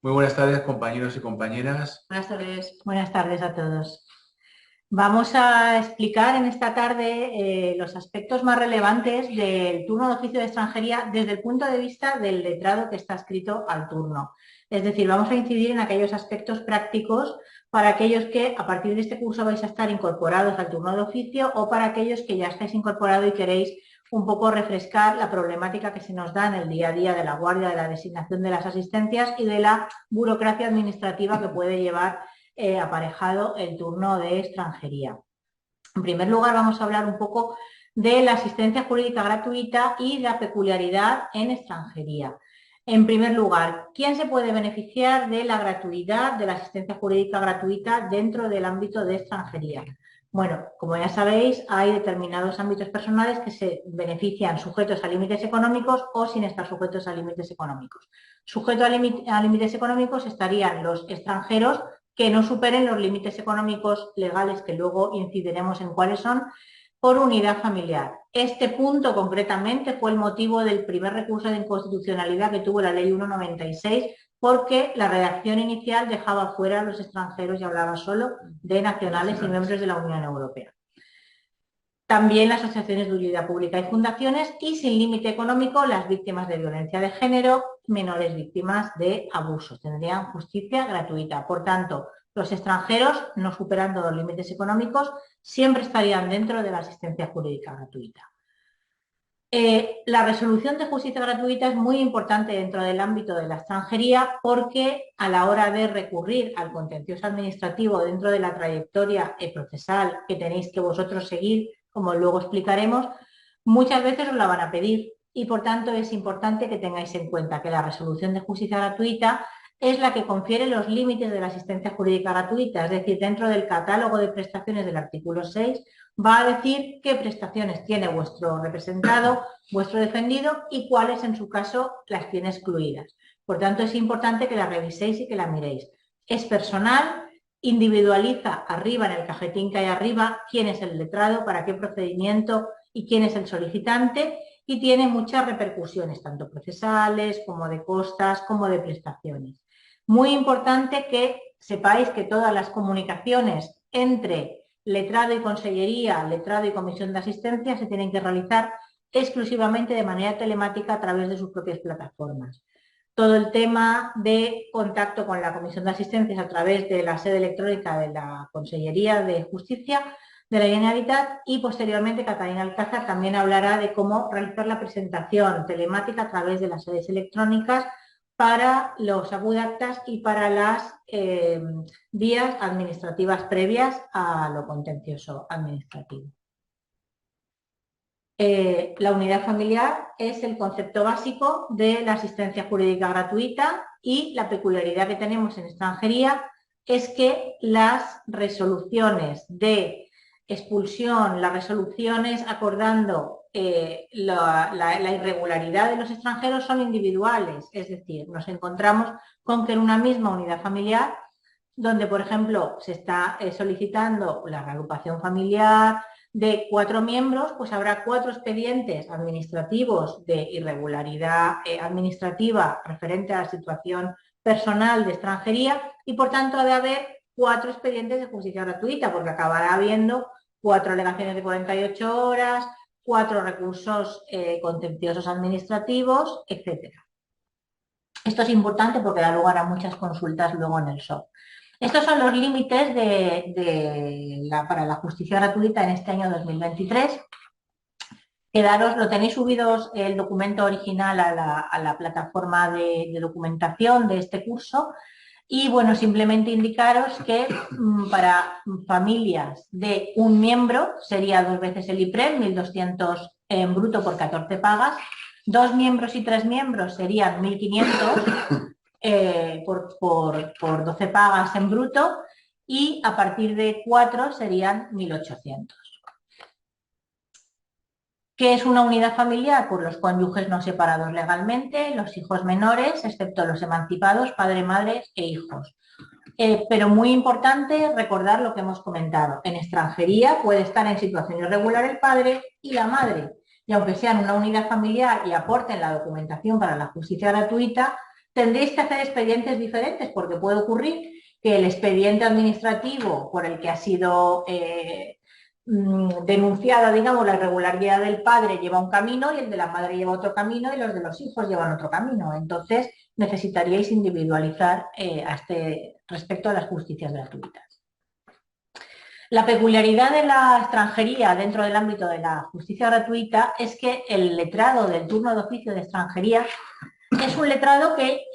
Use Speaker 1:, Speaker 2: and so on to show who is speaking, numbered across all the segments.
Speaker 1: Muy buenas tardes, compañeros y compañeras.
Speaker 2: Buenas tardes a todos. Vamos a explicar en esta tarde los aspectos más relevantes del turno de oficio de extranjería desde el punto de vista del letrado que está escrito al turno. Es decir, vamos a incidir en aquellos aspectos prácticos para aquellos que a partir de este curso vais a estar incorporados al turno de oficio o para aquellos que ya estáis incorporados y queréis un poco refrescar la problemática que se nos da en el día a día de la guardia, de la designación de las asistencias y de la burocracia administrativa que puede llevar aparejado el turno de extranjería. En primer lugar, vamos a hablar un poco de la asistencia jurídica gratuita y la peculiaridad en extranjería. En primer lugar, ¿quién se puede beneficiar de la gratuidad de la asistencia jurídica gratuita dentro del ámbito de extranjería? Bueno, como ya sabéis, hay determinados ámbitos personales que se benefician sujetos a límites económicos o sin estar sujetos a límites económicos. Sujetos a límites económicos estarían los extranjeros que no superen los límites económicos legales, que luego incidiremos en cuáles son, por unidad familiar. Este punto concretamente fue el motivo del primer recurso de inconstitucionalidad que tuvo la Ley 196, porque la redacción inicial dejaba fuera a los extranjeros y hablaba solo de nacionales y miembros de la Unión Europea. También las asociaciones de utilidad pública y fundaciones y sin límite económico las víctimas de violencia de género, menores víctimas de abusos. Tendrían justicia gratuita. Por tanto, los extranjeros, no superando los límites económicos, siempre estarían dentro de la asistencia jurídica gratuita. La resolución de justicia gratuita es muy importante dentro del ámbito de la extranjería porque a la hora de recurrir al contencioso administrativo dentro de la trayectoria procesal que tenéis que vosotros seguir, como luego explicaremos, muchas veces os la van a pedir y por tanto es importante que tengáis en cuenta que la resolución de justicia gratuita es la que confiere los límites de la asistencia jurídica gratuita, es decir, dentro del catálogo de prestaciones del artículo 6 va a decir qué prestaciones tiene vuestro representado, vuestro defendido y cuáles en su caso las tiene excluidas. Por tanto, es importante que la reviséis y que la miréis. Es personal, individualiza arriba en el cajetín que hay arriba quién es el letrado, para qué procedimiento y quién es el solicitante y tiene muchas repercusiones, tanto procesales como de costas, como de prestaciones. Muy importante que sepáis que todas las comunicaciones entre letrado y consellería, letrado y comisión de asistencia se tienen que realizar exclusivamente de manera telemática a través de sus propias plataformas. Todo el tema de contacto con la comisión de asistencias a través de la sede electrónica de la Consellería de Justicia de la Generalitat y posteriormente Catalina Alcázar también hablará de cómo realizar la presentación telemática a través de las sedes electrónicas para los agudactas y para las vías administrativas previas a lo contencioso administrativo. La unidad familiar es el concepto básico de la asistencia jurídica gratuita y la peculiaridad que tenemos en extranjería es que las resoluciones de expulsión, las resoluciones acordando la irregularidad de los extranjeros son individuales, es decir, nos encontramos con que en una misma unidad familiar, donde por ejemplo se está solicitando la reagrupación familiar de 4 miembros, pues habrá 4 expedientes administrativos de irregularidad administrativa referente a la situación personal de extranjería y por tanto ha de haber 4 expedientes de justicia gratuita porque acabará habiendo 4 alegaciones de 48 horas, 4 recursos contenciosos administrativos, etc. Esto es importante porque da lugar a muchas consultas luego en el SOP. Estos son los límites para la justicia gratuita en este año 2023. Lo tenéis subidos el documento original a la plataforma de documentación de este curso. Y bueno, simplemente indicaros que para familias de un miembro sería 2 veces el IPREM, 1.200 en bruto por 14 pagas. 2 miembros y 3 miembros serían 1.500 por 12 pagas en bruto y a partir de 4 serían 1.800. ¿Qué es una unidad familiar? Pues los cónyuges no separados legalmente, los hijos menores, excepto los emancipados, padre, madre e hijos. Pero muy importante recordar lo que hemos comentado. En extranjería puede estar en situación irregular el padre y la madre. Y aunque sean una unidad familiar y aporten la documentación para la justicia gratuita, tendréis que hacer expedientes diferentes porque puede ocurrir que el expediente administrativo por el que ha sido denunciada, digamos, la irregularidad del padre lleva un camino y el de la madre lleva otro camino y los de los hijos llevan otro camino. Entonces, necesitaríais individualizar respecto a las justicias gratuitas. La peculiaridad de la extranjería dentro del ámbito de la justicia gratuita es que el letrado del turno de oficio de extranjería es un letrado que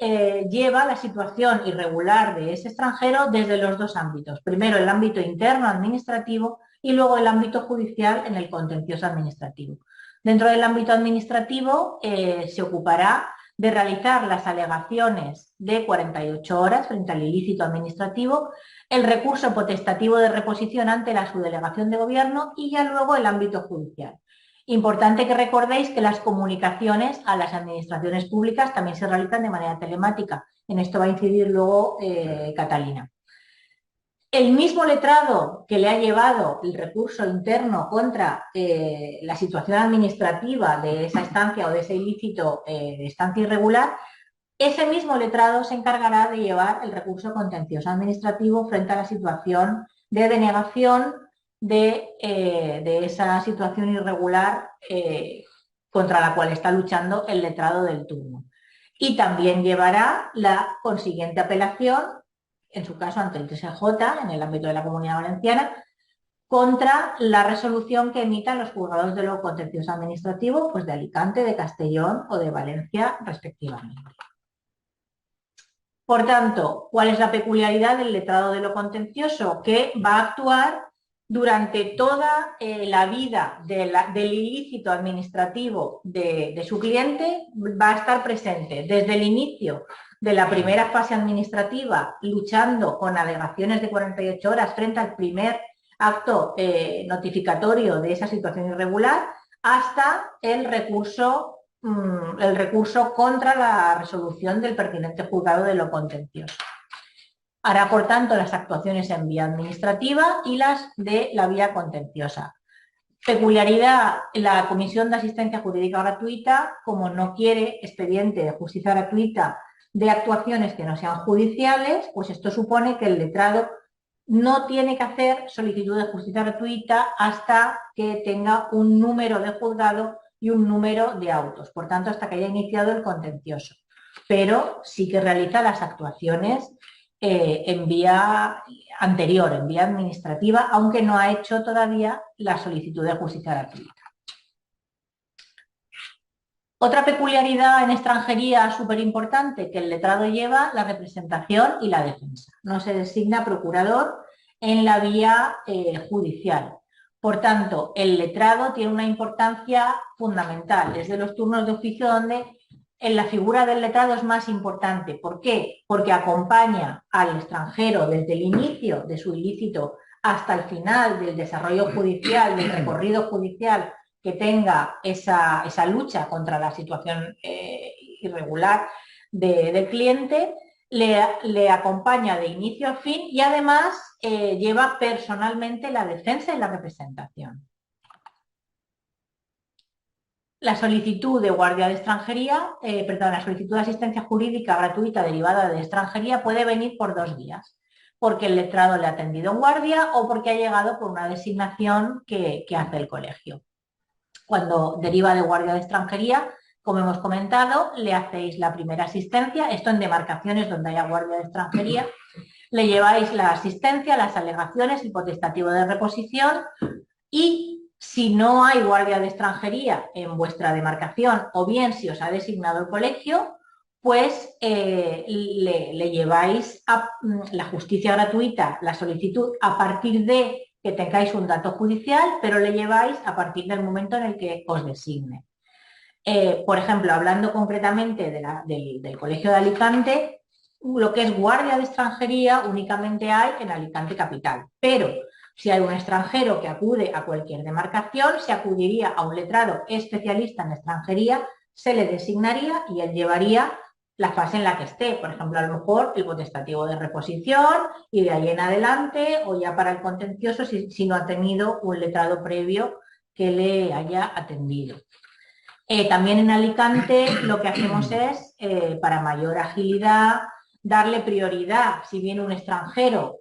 Speaker 2: lleva la situación irregular de ese extranjero desde los dos ámbitos. Primero el ámbito interno administrativo y luego el ámbito judicial en el contencioso administrativo. Dentro del ámbito administrativo se ocupará de realizar las alegaciones de 48 horas frente al ilícito administrativo, el recurso potestativo de reposición ante la subdelegación de gobierno y ya luego el ámbito judicial. Importante que recordéis que las comunicaciones a las administraciones públicas también se realizan de manera telemática. En esto va a incidir luego Catalina. El mismo letrado que le ha llevado el recurso interno contra la situación administrativa de esa estancia o de ese ilícito de estancia irregular, ese mismo letrado se encargará de llevar el recurso contencioso administrativo frente a la situación de denegación de esa situación irregular contra la cual está luchando el letrado del turno. Y también llevará la consiguiente apelación, en su caso ante el TSJ, en el ámbito de la Comunidad Valenciana, contra la resolución que emitan los juzgados de lo contencioso administrativo, pues de Alicante, de Castellón o de Valencia, respectivamente. Por tanto, ¿cuál es la peculiaridad del letrado de lo contencioso? Que va a actuar durante toda la vida del ilícito administrativo de su cliente, va a estar presente desde el inicio de la primera fase administrativa, luchando con alegaciones de 48 horas frente al primer acto notificatorio de esa situación irregular, hasta el recurso contra la resolución del pertinente juzgado de lo contencioso. Hará, por tanto, las actuaciones en vía administrativa y las de la vía contenciosa. Peculiaridad: la Comisión de Asistencia Jurídica Gratuita, como no quiere expediente de justicia gratuita de actuaciones que no sean judiciales, pues esto supone que el letrado no tiene que hacer solicitud de justicia gratuita hasta que tenga un número de juzgado y un número de autos, por tanto, hasta que haya iniciado el contencioso. Pero sí que realiza las actuaciones en vía anterior, en vía administrativa, aunque no ha hecho todavía la solicitud de justicia gratuita. Otra peculiaridad en extranjería súper importante, que el letrado lleva la representación y la defensa. No se designa procurador en la vía judicial. Por tanto, el letrado tiene una importancia fundamental. Es de los turnos de oficio donde en la figura del letrado es más importante. ¿Por qué? Porque acompaña al extranjero desde el inicio de su ilícito hasta el final del desarrollo judicial, del recorrido judicial que tenga esa lucha contra la situación irregular del cliente, le acompaña de inicio a fin y además lleva personalmente la defensa y la representación. La solicitud de guardia de extranjería, la solicitud de asistencia jurídica gratuita derivada de extranjería puede venir por dos vías: porque el letrado le ha atendido en guardia o porque ha llegado por una designación que hace el colegio. Cuando deriva de guardia de extranjería, como hemos comentado, le hacéis la primera asistencia, esto en demarcaciones donde haya guardia de extranjería, le lleváis la asistencia, las alegaciones, el potestativo de reposición y si no hay guardia de extranjería en vuestra demarcación o bien si os ha designado el colegio, pues le lleváis a la justicia gratuita, la solicitud a partir de que tengáis un dato judicial, pero le lleváis a partir del momento en el que os designe. Por ejemplo, hablando concretamente del Colegio de Alicante, lo que es guardia de extranjería únicamente hay en Alicante capital, pero si hay un extranjero que acude a cualquier demarcación, se acudiría a un letrado especialista en extranjería, se le designaría y él llevaría la fase en la que esté, por ejemplo, a lo mejor el potestativo de reposición y de ahí en adelante, o ya para el contencioso si no ha tenido un letrado previo que le haya atendido. También en Alicante lo que hacemos es, para mayor agilidad, darle prioridad. Si viene un extranjero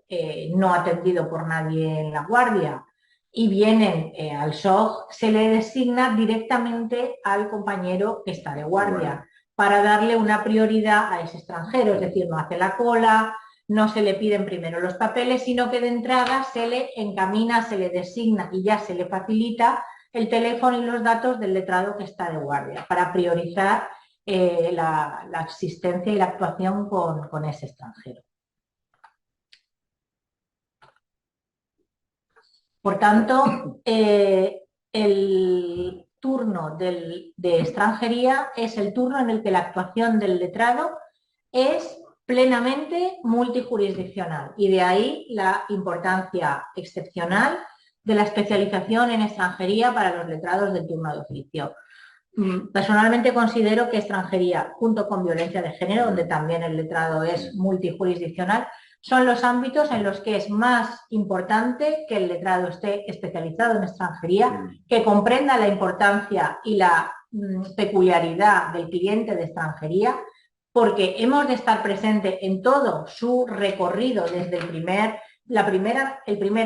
Speaker 2: no atendido por nadie en la guardia y vienen al SOG, se le designa directamente al compañero que está de guardia para darle una prioridad a ese extranjero. Es decir, no hace la cola, no se le piden primero los papeles, sino que de entrada se le encamina, se le designa y ya se le facilita el teléfono y los datos del letrado que está de guardia para priorizar la asistencia y la actuación con ese extranjero. Por tanto, el turno de extranjería es el turno en el que la actuación del letrado es plenamente multijurisdiccional y de ahí la importancia excepcional de la especialización en extranjería para los letrados del turno de oficio. Personalmente considero que extranjería, junto con violencia de género, donde también el letrado es multijurisdiccional, son los ámbitos en los que es más importante que el letrado esté especializado en extranjería, que comprenda la importancia y la peculiaridad del cliente de extranjería, porque hemos de estar presente en todo su recorrido desde el primer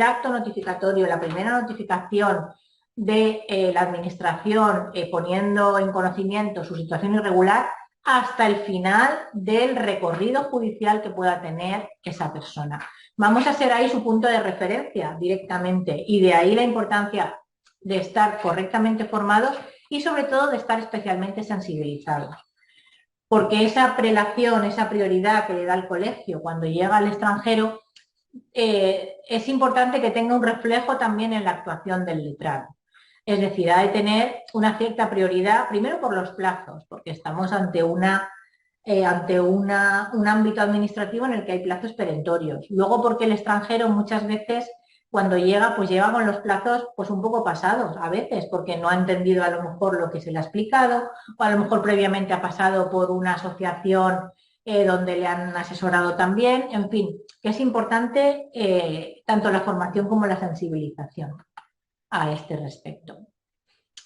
Speaker 2: acto notificatorio, la primera notificación de la administración poniendo en conocimiento su situación irregular hasta el final del recorrido judicial que pueda tener esa persona. Vamos a ser ahí su punto de referencia directamente y de ahí la importancia de estar correctamente formados y sobre todo de estar especialmente sensibilizados. Porque esa prelación, esa prioridad que le da el colegio cuando llega al extranjero, es importante que tenga un reflejo también en la actuación del letrado. Es decir, ha de tener una cierta prioridad, primero por los plazos, porque estamos ante un ámbito administrativo en el que hay plazos perentorios. Luego porque el extranjero muchas veces cuando llega, pues llega con los plazos pues un poco pasados a veces, porque no ha entendido a lo mejor lo que se le ha explicado, o a lo mejor previamente ha pasado por una asociación donde le han asesorado también. En fin, que es importante tanto la formación como la sensibilización a este respecto.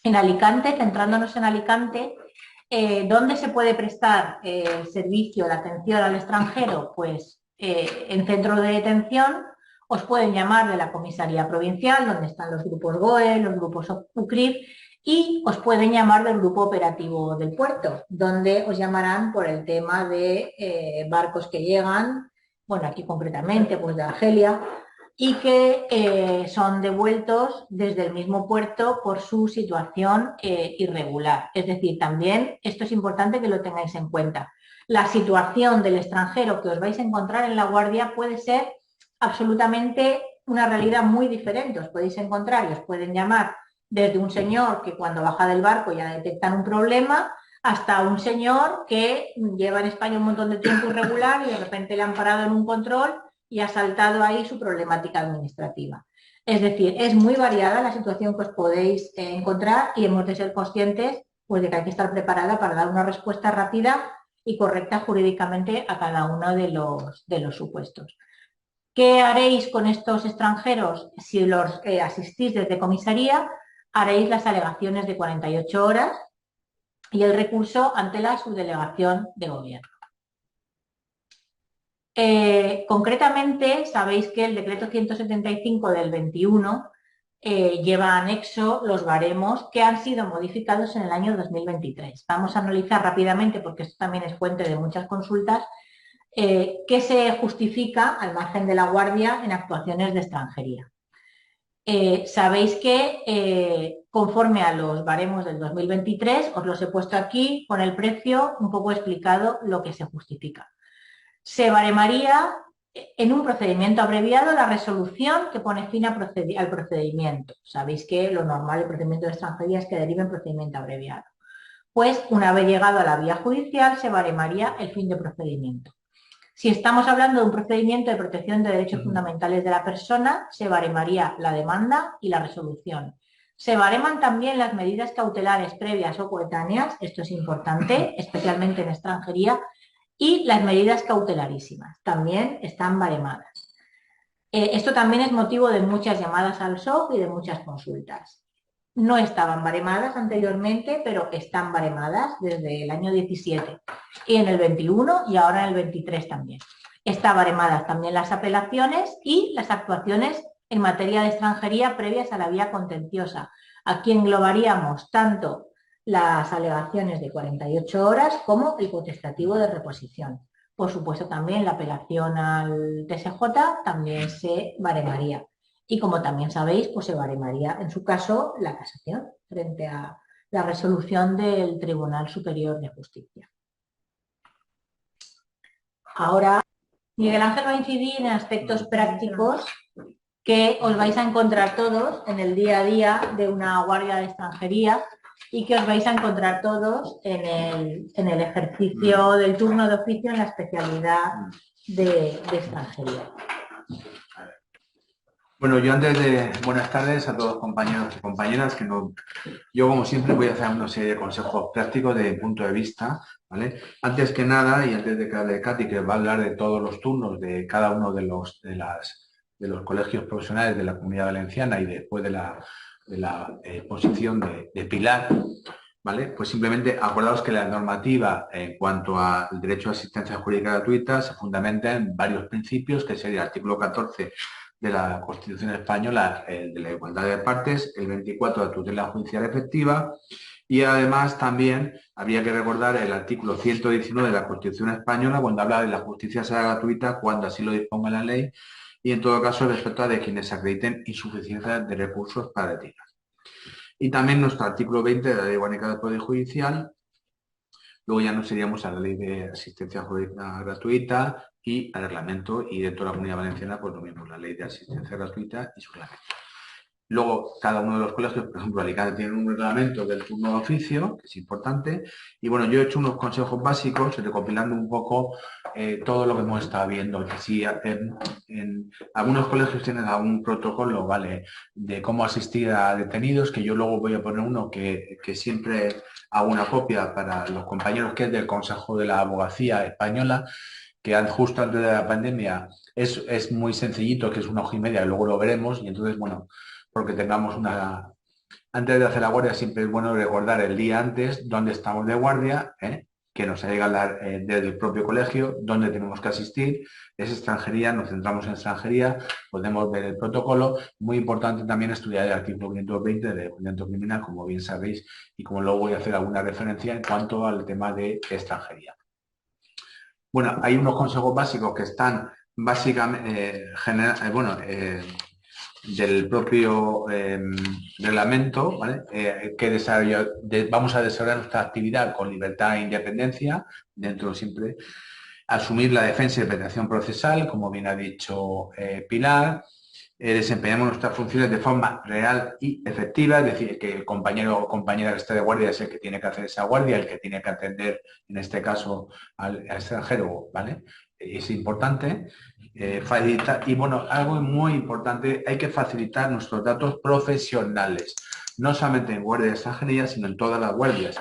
Speaker 2: En Alicante, centrándonos en Alicante, ¿dónde se puede prestar el servicio, la atención al extranjero? Pues en centro de detención os pueden llamar de la comisaría provincial, donde están los grupos GOE, los grupos UCRIF, y os pueden llamar del grupo operativo del puerto, donde os llamarán por el tema de barcos que llegan, bueno, aquí concretamente, pues de Argelia, y que son devueltos desde el mismo puerto por su situación irregular. Es decir, también esto es importante que lo tengáis en cuenta. La situación del extranjero que os vais a encontrar en la guardia puede ser absolutamente una realidad muy diferente. Os podéis encontrar y os pueden llamar desde un señor que cuando baja del barco ya detectan un problema, hasta un señor que lleva en España un montón de tiempo irregular y de repente le han parado en un control y ha saltado ahí su problemática administrativa. Es decir, es muy variada la situación que os podéis encontrar y hemos de ser conscientes pues, de que hay que estar preparada para dar una respuesta rápida y correcta jurídicamente a cada uno de los supuestos. ¿Qué haréis con estos extranjeros? Si los asistís desde comisaría, haréis las alegaciones de 48 horas y el recurso ante la subdelegación de gobierno. Concretamente, sabéis que el decreto 175 del 21 lleva anexo los baremos que han sido modificados en el año 2023. Vamos a analizar rápidamente, porque esto también es fuente de muchas consultas, qué se justifica al margen de la guardia en actuaciones de extranjería. Sabéis que conforme a los baremos del 2023, os los he puesto aquí con el precio un poco explicado lo que se justifica. Se baremaría en un procedimiento abreviado la resolución que pone fin al procedimiento. Sabéis que lo normal del procedimiento de extranjería es que derive en procedimiento abreviado. Pues una vez llegado a la vía judicial se baremaría el fin de procedimiento. Si estamos hablando de un procedimiento de protección de derechos fundamentales de la persona, se baremaría la demanda y la resolución. Se bareman también las medidas cautelares previas o coetáneas, esto es importante, especialmente en extranjería, y las medidas cautelarísimas también están baremadas. Esto también es motivo de muchas llamadas al SOC y de muchas consultas. No estaban baremadas anteriormente, pero están baremadas desde el año 17 y en el 21 y ahora en el 23 también. Están baremadas también las apelaciones y las actuaciones en materia de extranjería previas a la vía contenciosa. Aquí englobaríamos tanto las alegaciones de 48 horas como el potestativo de reposición. Por supuesto, también la apelación al TSJ también se baremaría. Y como también sabéis, pues se baremaría en su caso la casación frente a la resolución del Tribunal Superior de Justicia. Ahora, Miguel Ángel va a incidir en aspectos prácticos que os vais a encontrar todos en el día a día de una guardia de extranjería y que os vais a encontrar todos en el ejercicio del turno de oficio en la especialidad de extranjería.
Speaker 1: Bueno, yo antes de... Buenas tardes a todos los compañeros y compañeras, que no... Yo, como siempre, voy a hacer una serie de consejos prácticos de punto de vista, ¿vale? Antes que nada, y antes de que hable Katy, que va a hablar de todos los turnos de cada uno de los colegios profesionales de la Comunidad Valenciana y después de la exposición de Pilar, ¿vale? Pues simplemente acordaos que la normativa en cuanto al derecho a asistencia jurídica gratuita se fundamenta en varios principios, que sería el artículo 14 de la Constitución española, el de la igualdad de partes, el 24 de la tutela judicial efectiva, y además también habría que recordar el artículo 119 de la Constitución española, cuando habla de la justicia será gratuita cuando así lo disponga la ley, y en todo caso respecto a de quienes acrediten insuficiencia de recursos para retirar. Y también nuestro artículo 20 de la Ley Orgánica del Poder Judicial. Luego ya nos iríamos a la Ley de Asistencia Jurídica Gratuita y al reglamento, y dentro de la Comunidad Valenciana, pues lo mismo, la Ley de Asistencia Gratuita y su reglamento. Luego, cada uno de los colegios, por ejemplo, Alicante tiene un reglamento del turno de oficio, que es importante. Y bueno, yo he hecho unos consejos básicos, recopilando un poco todo lo que hemos estado viendo. Que si en algunos colegios tienen algún protocolo, ¿vale?, de cómo asistir a detenidos, que yo luego voy a poner uno que siempre hago una copia para los compañeros, que es del Consejo de la Abogacía Española, que justo antes de la pandemia es muy sencillito, que es 1 hoja y media, y luego lo veremos. Y entonces, bueno, porque tengamos una... Antes de hacer la guardia siempre es bueno recordar el día antes dónde estamos de guardia, que nos llega desde el propio colegio, dónde tenemos que asistir. Es extranjería, nos centramos en extranjería, podemos ver el protocolo. Muy importante también estudiar el artículo 520 del Código Criminal, como bien sabéis, y como luego voy a hacer alguna referencia en cuanto al tema de extranjería. Bueno, hay unos consejos básicos que están básicamente, del propio reglamento, ¿vale? Vamos a desarrollar nuestra actividad con libertad e independencia, dentro siempre, asumir la defensa y interpretación procesal, como bien ha dicho Pilar, desempeñamos nuestras funciones de forma real y efectiva, es decir, que el compañero o compañera que esté de guardia es el que tiene que hacer esa guardia, el que tiene que atender, en este caso, al extranjero, ¿vale? Es importante facilitar. Y bueno, algo muy importante, hay que facilitar nuestros datos profesionales, no solamente en guardia de extranjería, sino en todas las guardias.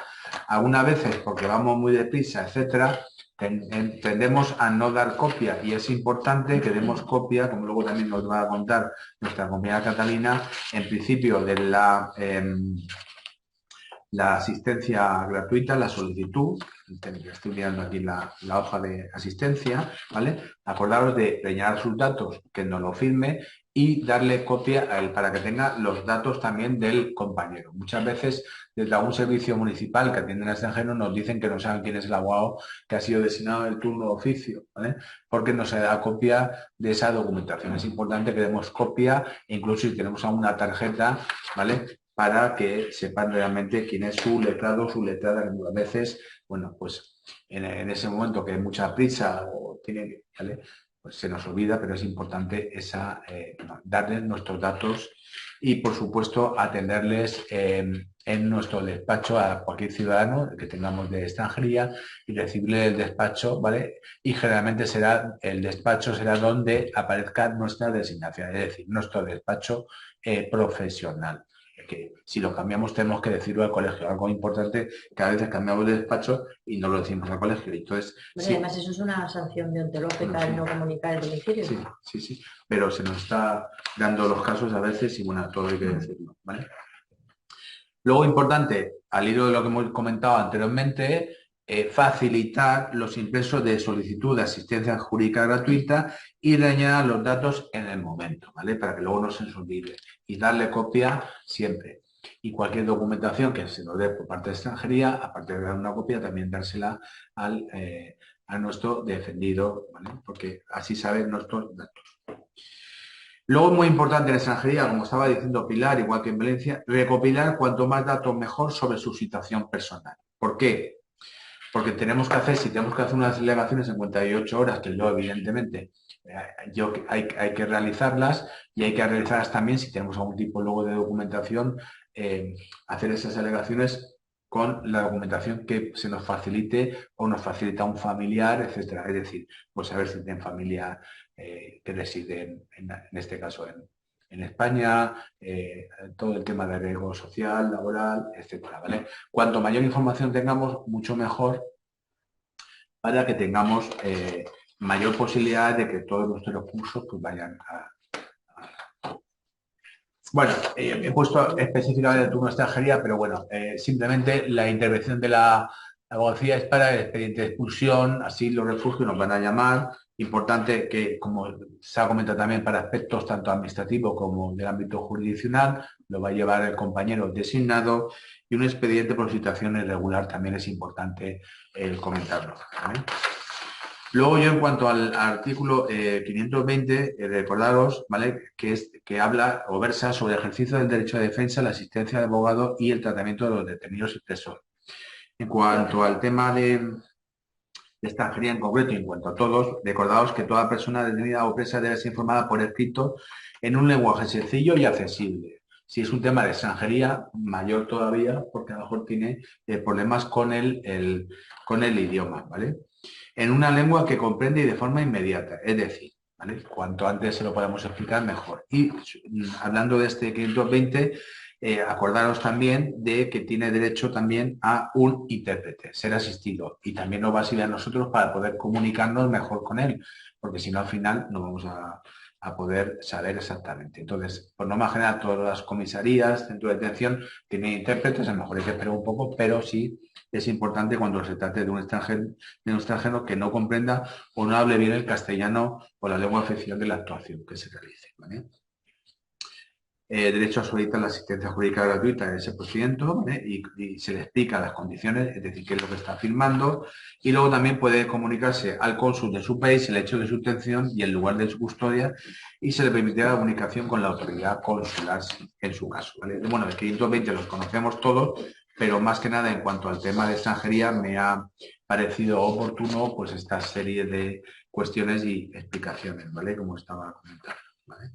Speaker 1: Algunas veces, porque vamos muy deprisa, etcétera, tendemos a no dar copia, y es importante que demos copia, como luego también nos va a contar nuestra compañera Catalina, en principio de la asistencia gratuita, la solicitud. Estoy mirando aquí la hoja de asistencia, ¿vale? Acordaros de rellenar sus datos, que nos lo firme, y darle copia a él para que tenga los datos también del compañero. Muchas veces desde algún servicio municipal que atienden al extranjero nos dicen que no saben quién es el abogado que ha sido designado en el turno de oficio, ¿vale? Porque no se da copia de esa documentación. Es importante que demos copia, incluso si tenemos alguna tarjeta, ¿vale?, para que sepan realmente quién es su letrado o su letrada. A veces, bueno, pues en ese momento que hay mucha prisa o tiene, ¿vale?, pues se nos olvida, pero es importante darles nuestros datos y, por supuesto, atenderles en nuestro despacho a cualquier ciudadano que tengamos de extranjería y recibirle el despacho, ¿vale? Y generalmente el despacho será donde aparezca nuestra designación, es decir, nuestro despacho profesional. Que si lo cambiamos tenemos que decirlo al colegio. Algo importante, que a veces cambiamos de despacho y no lo decimos al colegio. Entonces,
Speaker 2: bueno, sí. Además, eso es una sanción deontológica, el no comunicar el domicilio.
Speaker 1: Sí. Pero se nos está dando los casos a veces y bueno, todo hay que decirlo, ¿vale? Luego, importante, al hilo de lo que hemos comentado anteriormente, facilitar los impresos de solicitud de asistencia jurídica gratuita y rellenar los datos en el momento, ¿vale? Para que luego no se nos olvide. Y darle copia siempre. Y cualquier documentación que se nos dé por parte de extranjería, aparte de dar una copia, también dársela a nuestro defendido, ¿vale? Porque así saben nuestros datos. Luego, muy importante en extranjería, como estaba diciendo Pilar, igual que en Valencia, recopilar cuanto más datos mejor sobre su situación personal. ¿Por qué? Porque tenemos que hacer, si tenemos que hacer unas delegaciones en 48 horas, que yo evidentemente hay que realizarlas y hay que realizarlas también si tenemos algún tipo luego de documentación, hacer esas alegaciones con la documentación que se nos facilite o nos facilita un familiar, etcétera. Es decir, pues saber si tienen familia que reside en este caso en España, todo el tema de riesgo social, laboral, etcétera, ¿vale? Cuanto mayor información tengamos, mucho mejor para que tengamos mayor posibilidad de que todos nuestros recursos pues, vayan a... Bueno, he puesto específicamente el turno de extranjería, pero bueno, simplemente la intervención de la abogacía es para el expediente de expulsión, así los refugios nos van a llamar. Importante que, como se ha comentado también, para aspectos tanto administrativos como del ámbito jurisdiccional, lo va a llevar el compañero designado y un expediente por situación irregular también es importante el comentarlo, ¿vale? Luego yo en cuanto al artículo 520, recordaros, ¿vale? Que habla o versa sobre el ejercicio del derecho de defensa, la asistencia de abogado y el tratamiento de los detenidos y presos. En cuanto al tema de extranjería en concreto y en cuanto a todos, recordaos que toda persona detenida o presa debe ser informada por escrito en un lenguaje sencillo y accesible. Si es un tema de extranjería, mayor todavía, porque a lo mejor tiene problemas con con el idioma, ¿vale? En una lengua que comprende y de forma inmediata, es decir, ¿vale? Cuanto antes se lo podamos explicar, mejor. Y hablando de este 520, acordaros también de que tiene derecho también a un intérprete, ser asistido. Y también nos va a servir a nosotros para poder comunicarnos mejor con él, porque si no, al final no vamos a poder saber exactamente. Entonces, por norma general, todas las comisarías, centros de detención, tienen intérpretes, a lo mejor hay que esperar un poco, pero sí es importante cuando se trate de un extranjero que no comprenda o no hable bien el castellano o la lengua oficial de la actuación que se realice, ¿vale? Derecho a solicitar la asistencia jurídica gratuita en ese procedimiento, ¿vale? Y se le explica las condiciones, es decir, qué es lo que está firmando, y luego también puede comunicarse al cónsul de su país el hecho de su detención y el lugar de su custodia, y se le permitirá la comunicación con la autoridad consular en su caso, ¿vale? Bueno, el 520 los conocemos todos, pero más que nada en cuanto al tema de extranjería me ha parecido oportuno pues esta serie de cuestiones y explicaciones, ¿vale? Como estaba comentando, ¿vale?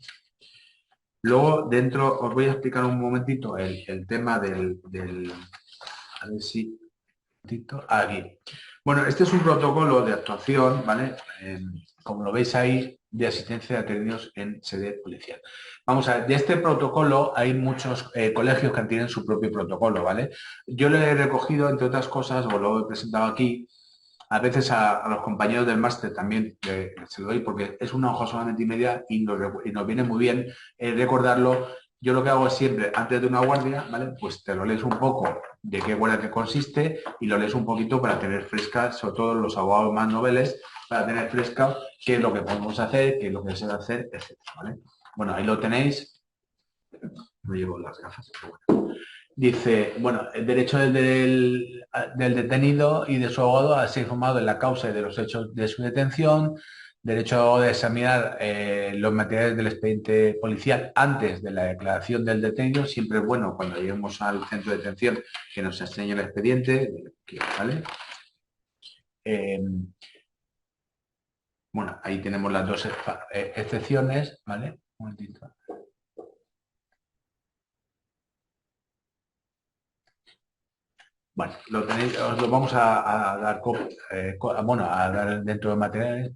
Speaker 1: Luego, dentro, os voy a explicar un momentito el tema a ver si... Aquí. Bueno, este es un protocolo de actuación, ¿vale? Como lo veis ahí, de asistencia de detenidos en sede policial. Vamos a ver, de este protocolo hay muchos colegios que tienen su propio protocolo, ¿vale? Yo lo he recogido, entre otras cosas, o lo he presentado aquí, a veces a los compañeros del máster también se lo doy porque es una hoja solamente y media y nos viene muy bien recordarlo. Yo lo que hago es siempre, antes de una guardia, ¿vale? Pues te lo lees un poco de qué guardia que consiste y lo lees un poquito para tener fresca, sobre todo los abogados más noveles, para tener fresca qué es lo que podemos hacer, qué es lo que se debe hacer, etc. ¿Vale? Bueno, ahí lo tenéis. No llevo las gafas, pero bueno. Dice, bueno, el derecho del detenido y de su abogado a ser informado de la causa y de los hechos de su detención, derecho de examinar los materiales del expediente policial antes de la declaración del detenido, siempre es bueno cuando lleguemos al centro de detención que nos enseñe el expediente, ¿vale? Bueno, ahí tenemos las dos excepciones, ¿vale? Un momentito. Bueno, lo tenéis, os lo vamos a dar, bueno, a dar dentro de materiales.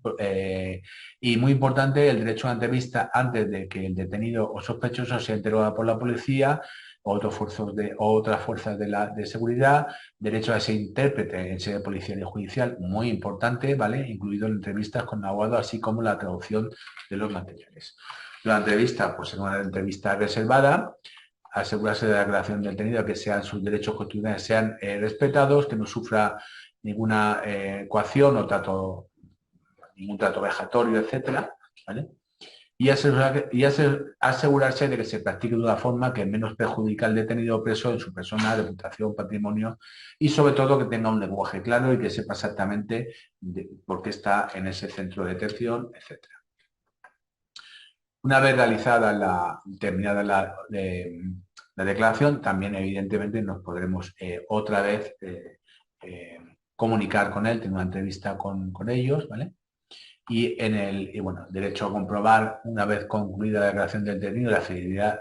Speaker 1: Y muy importante, el derecho a entrevista antes de que el detenido o sospechoso sea interrogado por la policía o otras fuerzas de seguridad, derecho a ese intérprete en sede policial y judicial, muy importante, ¿vale? Incluido en entrevistas con abogado, así como la traducción de los materiales. La entrevista, pues es una entrevista reservada. asegurarse de la declaración del detenido, que sean sus derechos constitucionales sean respetados, que no sufra ninguna coacción o ningún trato vejatorio, etcétera, ¿vale? Y asegurarse de que se practique de una forma que menos perjudica al detenido o preso en su persona, reputación, patrimonio y sobre todo que tenga un lenguaje claro y que sepa exactamente por qué está en ese centro de detención, etcétera. Una vez realizada terminada la declaración, también evidentemente nos podremos otra vez comunicar con él, tener una entrevista con ellos, ¿vale? Y bueno, derecho a comprobar, una vez concluida la declaración del detenido, la fidelidad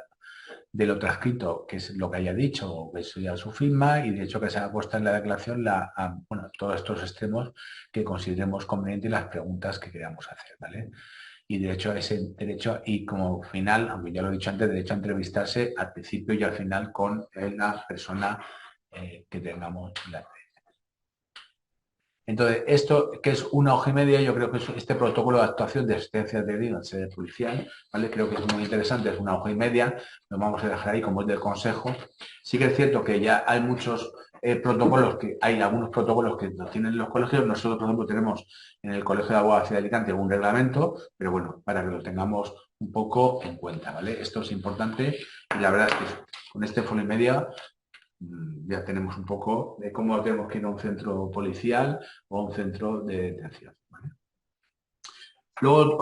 Speaker 1: de lo transcrito, que es lo que haya dicho, o que sea su firma, y de hecho que se ha puesto en la declaración bueno, todos estos extremos que consideremos convenientes y las preguntas que queramos hacer, ¿vale? Y derecho a ese derecho, y como final, aunque ya lo he dicho antes, derecho a entrevistarse al principio y al final con la persona que tengamos la. Entonces, esto que es una hoja y media, yo creo que es este protocolo de actuación de asistencia de detenido en sede policial, ¿vale? Creo que es muy interesante, es una hoja y media, lo vamos a dejar ahí como es del Consejo. Sí que es cierto que ya hay muchos protocolos, hay algunos protocolos que lo tienen los colegios. Nosotros, por ejemplo, tenemos en el Colegio de Abogados de Alicante un reglamento, pero bueno, para que lo tengamos un poco en cuenta, ¿vale? Esto es importante y la verdad es que con este folio y media ya tenemos un poco de cómo tenemos que ir a un centro policial o a un centro de detención, ¿vale? Luego,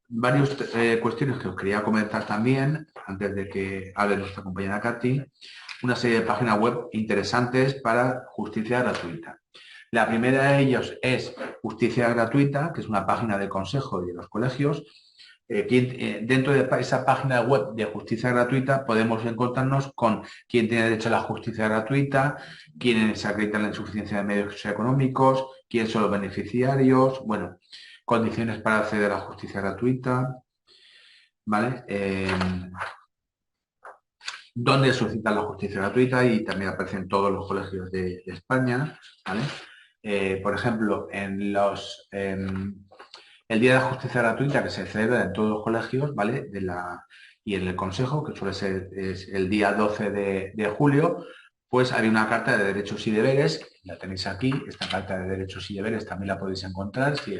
Speaker 1: varias cuestiones que os quería comentar también, antes de que hable nuestra compañera Katy, una serie de páginas web interesantes para justicia gratuita. La primera de ellos es Justicia Gratuita, que es una página del Consejo y de los colegios. Dentro de esa página web de justicia gratuita podemos encontrarnos con quién tiene derecho a la justicia gratuita, quiénes acreditan la insuficiencia de medios económicos, quiénes son los beneficiarios, bueno, condiciones para acceder a la justicia gratuita, ¿vale? Dónde solicitar la justicia gratuita, y también aparecen todos los colegios de España, ¿vale? Por ejemplo, el Día de la Justicia Gratuita, que se celebra en todos los colegios, ¿vale? Y en el Consejo, que suele ser el día 12 de julio, pues hay una carta de derechos y deberes, la tenéis aquí. Esta carta de derechos y deberes también la podéis encontrar si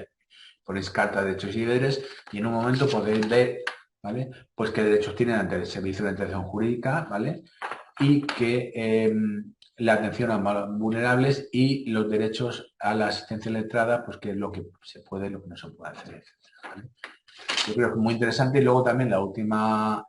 Speaker 1: ponéis carta de derechos y deberes, y en un momento podéis ver, ¿vale? Pues qué derechos tienen ante el Servicio de Atención Jurídica, ¿vale? Y que la atención a más vulnerables y los derechos a la asistencia letrada, pues qué es lo que se puede y lo que no se puede hacer, etcétera, ¿vale? Yo creo que es muy interesante. Y luego también la última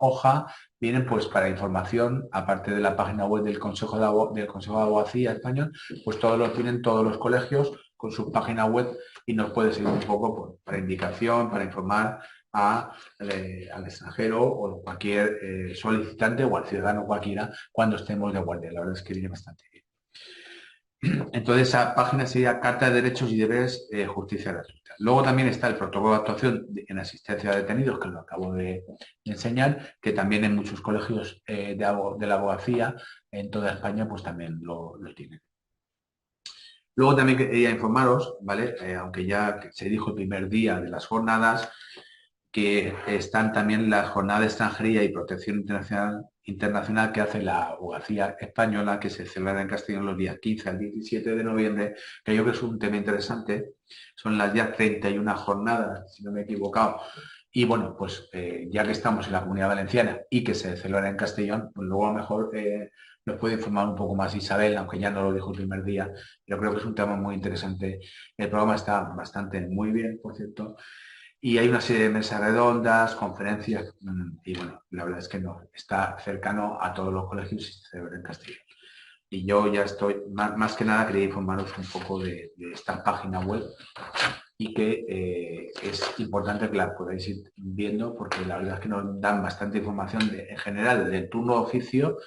Speaker 1: hoja vienen pues para información, aparte de la página web del Consejo de Abogacía Español, pues tienen todos los colegios con su página web, y nos puede servir un poco pues, para indicación, para informar al extranjero o cualquier solicitante o al ciudadano cualquiera cuando estemos de guardia. La verdad es que viene bastante bien. Entonces, esa página sería Carta de Derechos y Deberes Justicia Gratuita. Luego también está el protocolo de actuación en asistencia a detenidos, que lo acabo de enseñar, que también en muchos colegios de la abogacía en toda España pues también lo tienen. Luego también quería informaros, ¿vale? Aunque ya se dijo el primer día de las jornadas, que están también las jornadas de extranjería y protección internacional que hace la abogacía española, que se celebra en Castellón los días 15 al 17 de noviembre, que yo creo que es un tema interesante. Son las ya 31 jornadas, si no me he equivocado. Y bueno, pues ya que estamos en la Comunidad Valenciana y que se celebra en Castellón, pues luego a lo mejor nos puede informar un poco más Isabel, aunque ya no lo dijo el primer día. Yo creo que es un tema muy interesante. El programa está bastante muy bien, por cierto. Y hay una serie de mesas redondas, conferencias, y bueno, la verdad es que no, está cercano a todos los colegios y se celebra en Castellón. Y yo ya estoy, más que nada quería informaros un poco de esta página web, y que es importante que la podáis ir viendo, porque la verdad es que nos dan bastante información en general del turno de oficio,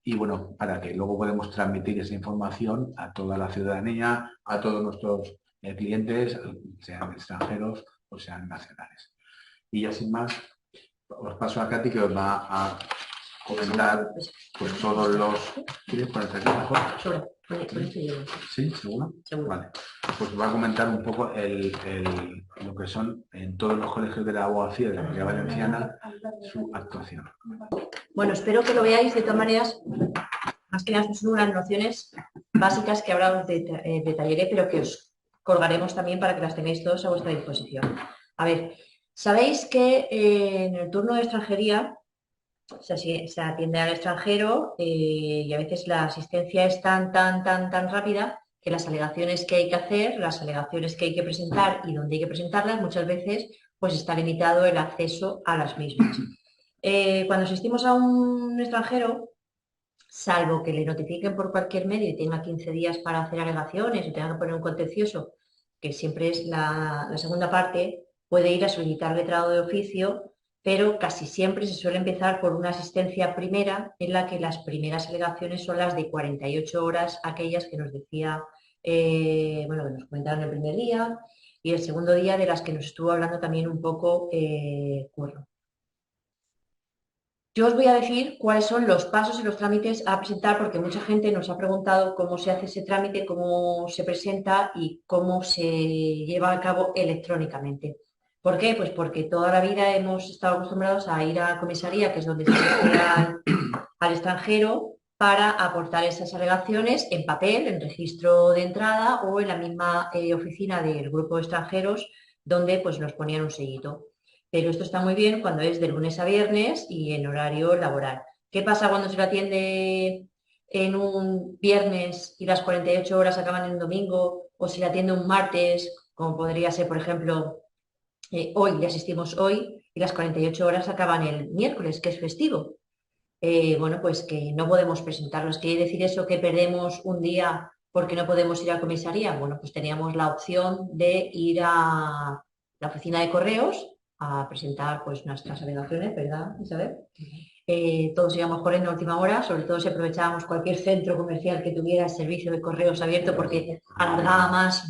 Speaker 1: y bueno, para que luego podemos transmitir esa información a toda la ciudadanía, a todos nuestros clientes, sean extranjeros o sean nacionales. Y ya sin más, os paso a Katy, que os va a comentar pues todos los... ¿Quieres ponerte aquí mejor? ¿Sí? ¿Seguro? Seguro. Vale. pues va a comentar un poco lo que son en todos los colegios de la abogacía de la Comunidad Valenciana su actuación.
Speaker 3: Bueno, espero que lo veáis. De todas maneras, más que nada son unas nociones básicas que ahora os detallaré, pero que os colgaremos también para que las tengáis todos a vuestra disposición. A ver, sabéis que en el turno de extranjería se atiende al extranjero y a veces la asistencia es tan rápida que las alegaciones que hay que hacer, las alegaciones que hay que presentar y dónde hay que presentarlas, muchas veces pues está limitado el acceso a las mismas. Cuando asistimos a un extranjero, salvo que le notifiquen por cualquier medio y tenga 15 días para hacer alegaciones y tenga que poner un contencioso, que siempre es la segunda parte, puede ir a solicitar letrado de oficio, pero casi siempre se suele empezar por una asistencia primera en la que las primeras alegaciones son las de 48 horas, aquellas que nos decía, bueno, que nos comentaron el primer día, y el segundo día de las que nos estuvo hablando también un poco Curro. Yo os voy a decir cuáles son los pasos y los trámites a presentar, porque mucha gente nos ha preguntado cómo se hace ese trámite, cómo se presenta y cómo se lleva a cabo electrónicamente. ¿Por qué? Pues porque toda la vida hemos estado acostumbrados a ir a la comisaría, que es donde se espera al extranjero, para aportar esas alegaciones en papel, en registro de entrada o en la misma oficina del grupo de extranjeros, donde pues nos ponían un sellito. Pero esto está muy bien cuando es de lunes a viernes y en horario laboral. ¿Qué pasa cuando se lo atiende en un viernes y las 48 horas acaban en un domingo? O si le atiende un martes, como podría ser, por ejemplo, hoy, le asistimos hoy, y las 48 horas acaban el miércoles, que es festivo. Bueno, pues que no podemos presentarlos. ¿Quiere decir eso que perdemos un día porque no podemos ir a comisaría? Bueno, pues teníamos la opción de ir a la oficina de correos a presentar pues nuestras alegaciones, ¿verdad, Isabel? Todos íbamos corriendo a última hora, sobre todo si aprovechábamos cualquier centro comercial que tuviera servicio de correos abierto porque alargaba más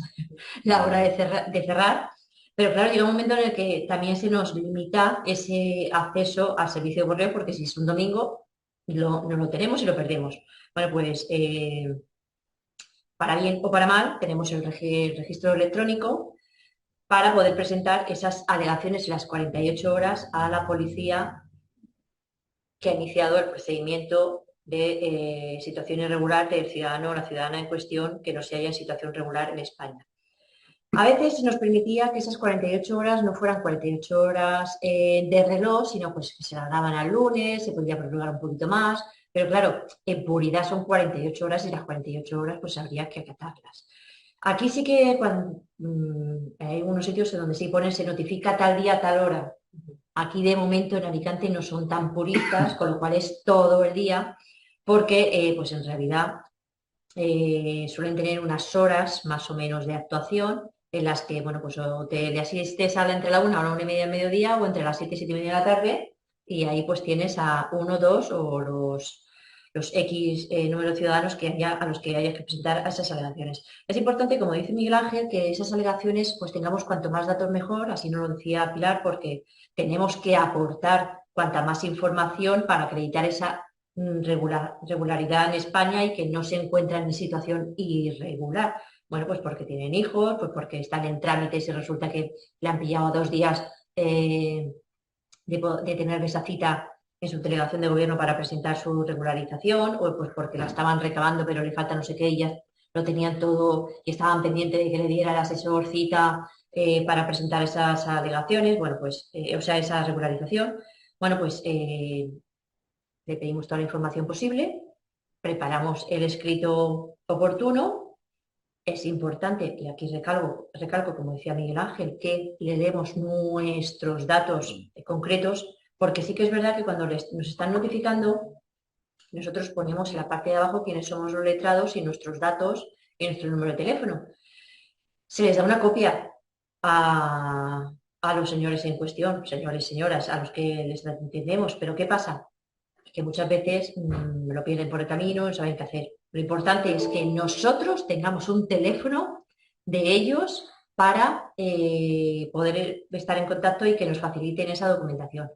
Speaker 3: la hora de cerrar. Pero claro, llega un momento en el que también se nos limita ese acceso al servicio de correo porque si es un domingo no lo tenemos y lo perdemos. Bueno, pues para bien o para mal tenemos el registro electrónico para poder presentar esas alegaciones en las 48 horas a la policía que ha iniciado el procedimiento de situación irregular del ciudadano o la ciudadana en cuestión que no se halla en situación regular en España. A veces nos permitía que esas 48 horas no fueran 48 horas de reloj, sino pues que se alargaban al lunes, se podía prolongar un poquito más, pero claro, en puridad son 48 horas y las 48 horas pues habría que acatarlas. Aquí sí que hay unos sitios en donde sí pone se notifica tal día, tal hora. Aquí de momento en Alicante no son tan puristas, con lo cual es todo el día, porque pues en realidad suelen tener unas horas más o menos de actuación en las que, bueno, pues o te le asistes entre la 1 o la 1:30 del mediodía o entre las 7 y 7:30 de la tarde y ahí pues tienes a 1, 2 o los X número de ciudadanos a los que haya que presentar esas alegaciones. Es importante, como dice Miguel Ángel, que esas alegaciones pues tengamos cuanto más datos mejor, así nos lo decía Pilar, porque tenemos que aportar cuanta más información para acreditar esa regularidad en España y que no se encuentran en situación irregular. Bueno, pues porque tienen hijos, pues porque están en trámites y resulta que le han pillado 2 días de tener esa cita en su delegación de gobierno para presentar su regularización, o pues porque la estaban recabando pero le falta no sé qué, y ya lo tenían todo y estaban pendientes de que le diera el asesor cita para presentar esas alegaciones, bueno, pues, o sea, esa regularización. Bueno, pues le pedimos toda la información posible, preparamos el escrito oportuno. Es importante, y aquí recalco, como decía Miguel Ángel, que le demos nuestros datos concretos, porque sí que es verdad que cuando nos están notificando, nosotros ponemos en la parte de abajo quiénes somos los letrados y nuestros datos y nuestro número de teléfono. Se les da una copia a los señores en cuestión, señores, señoras, a los que les entendemos, pero ¿qué pasa? Que muchas veces lo pierden por el camino, no saben qué hacer. Lo importante es que nosotros tengamos un teléfono de ellos para poder estar en contacto y que nos faciliten esa documentación.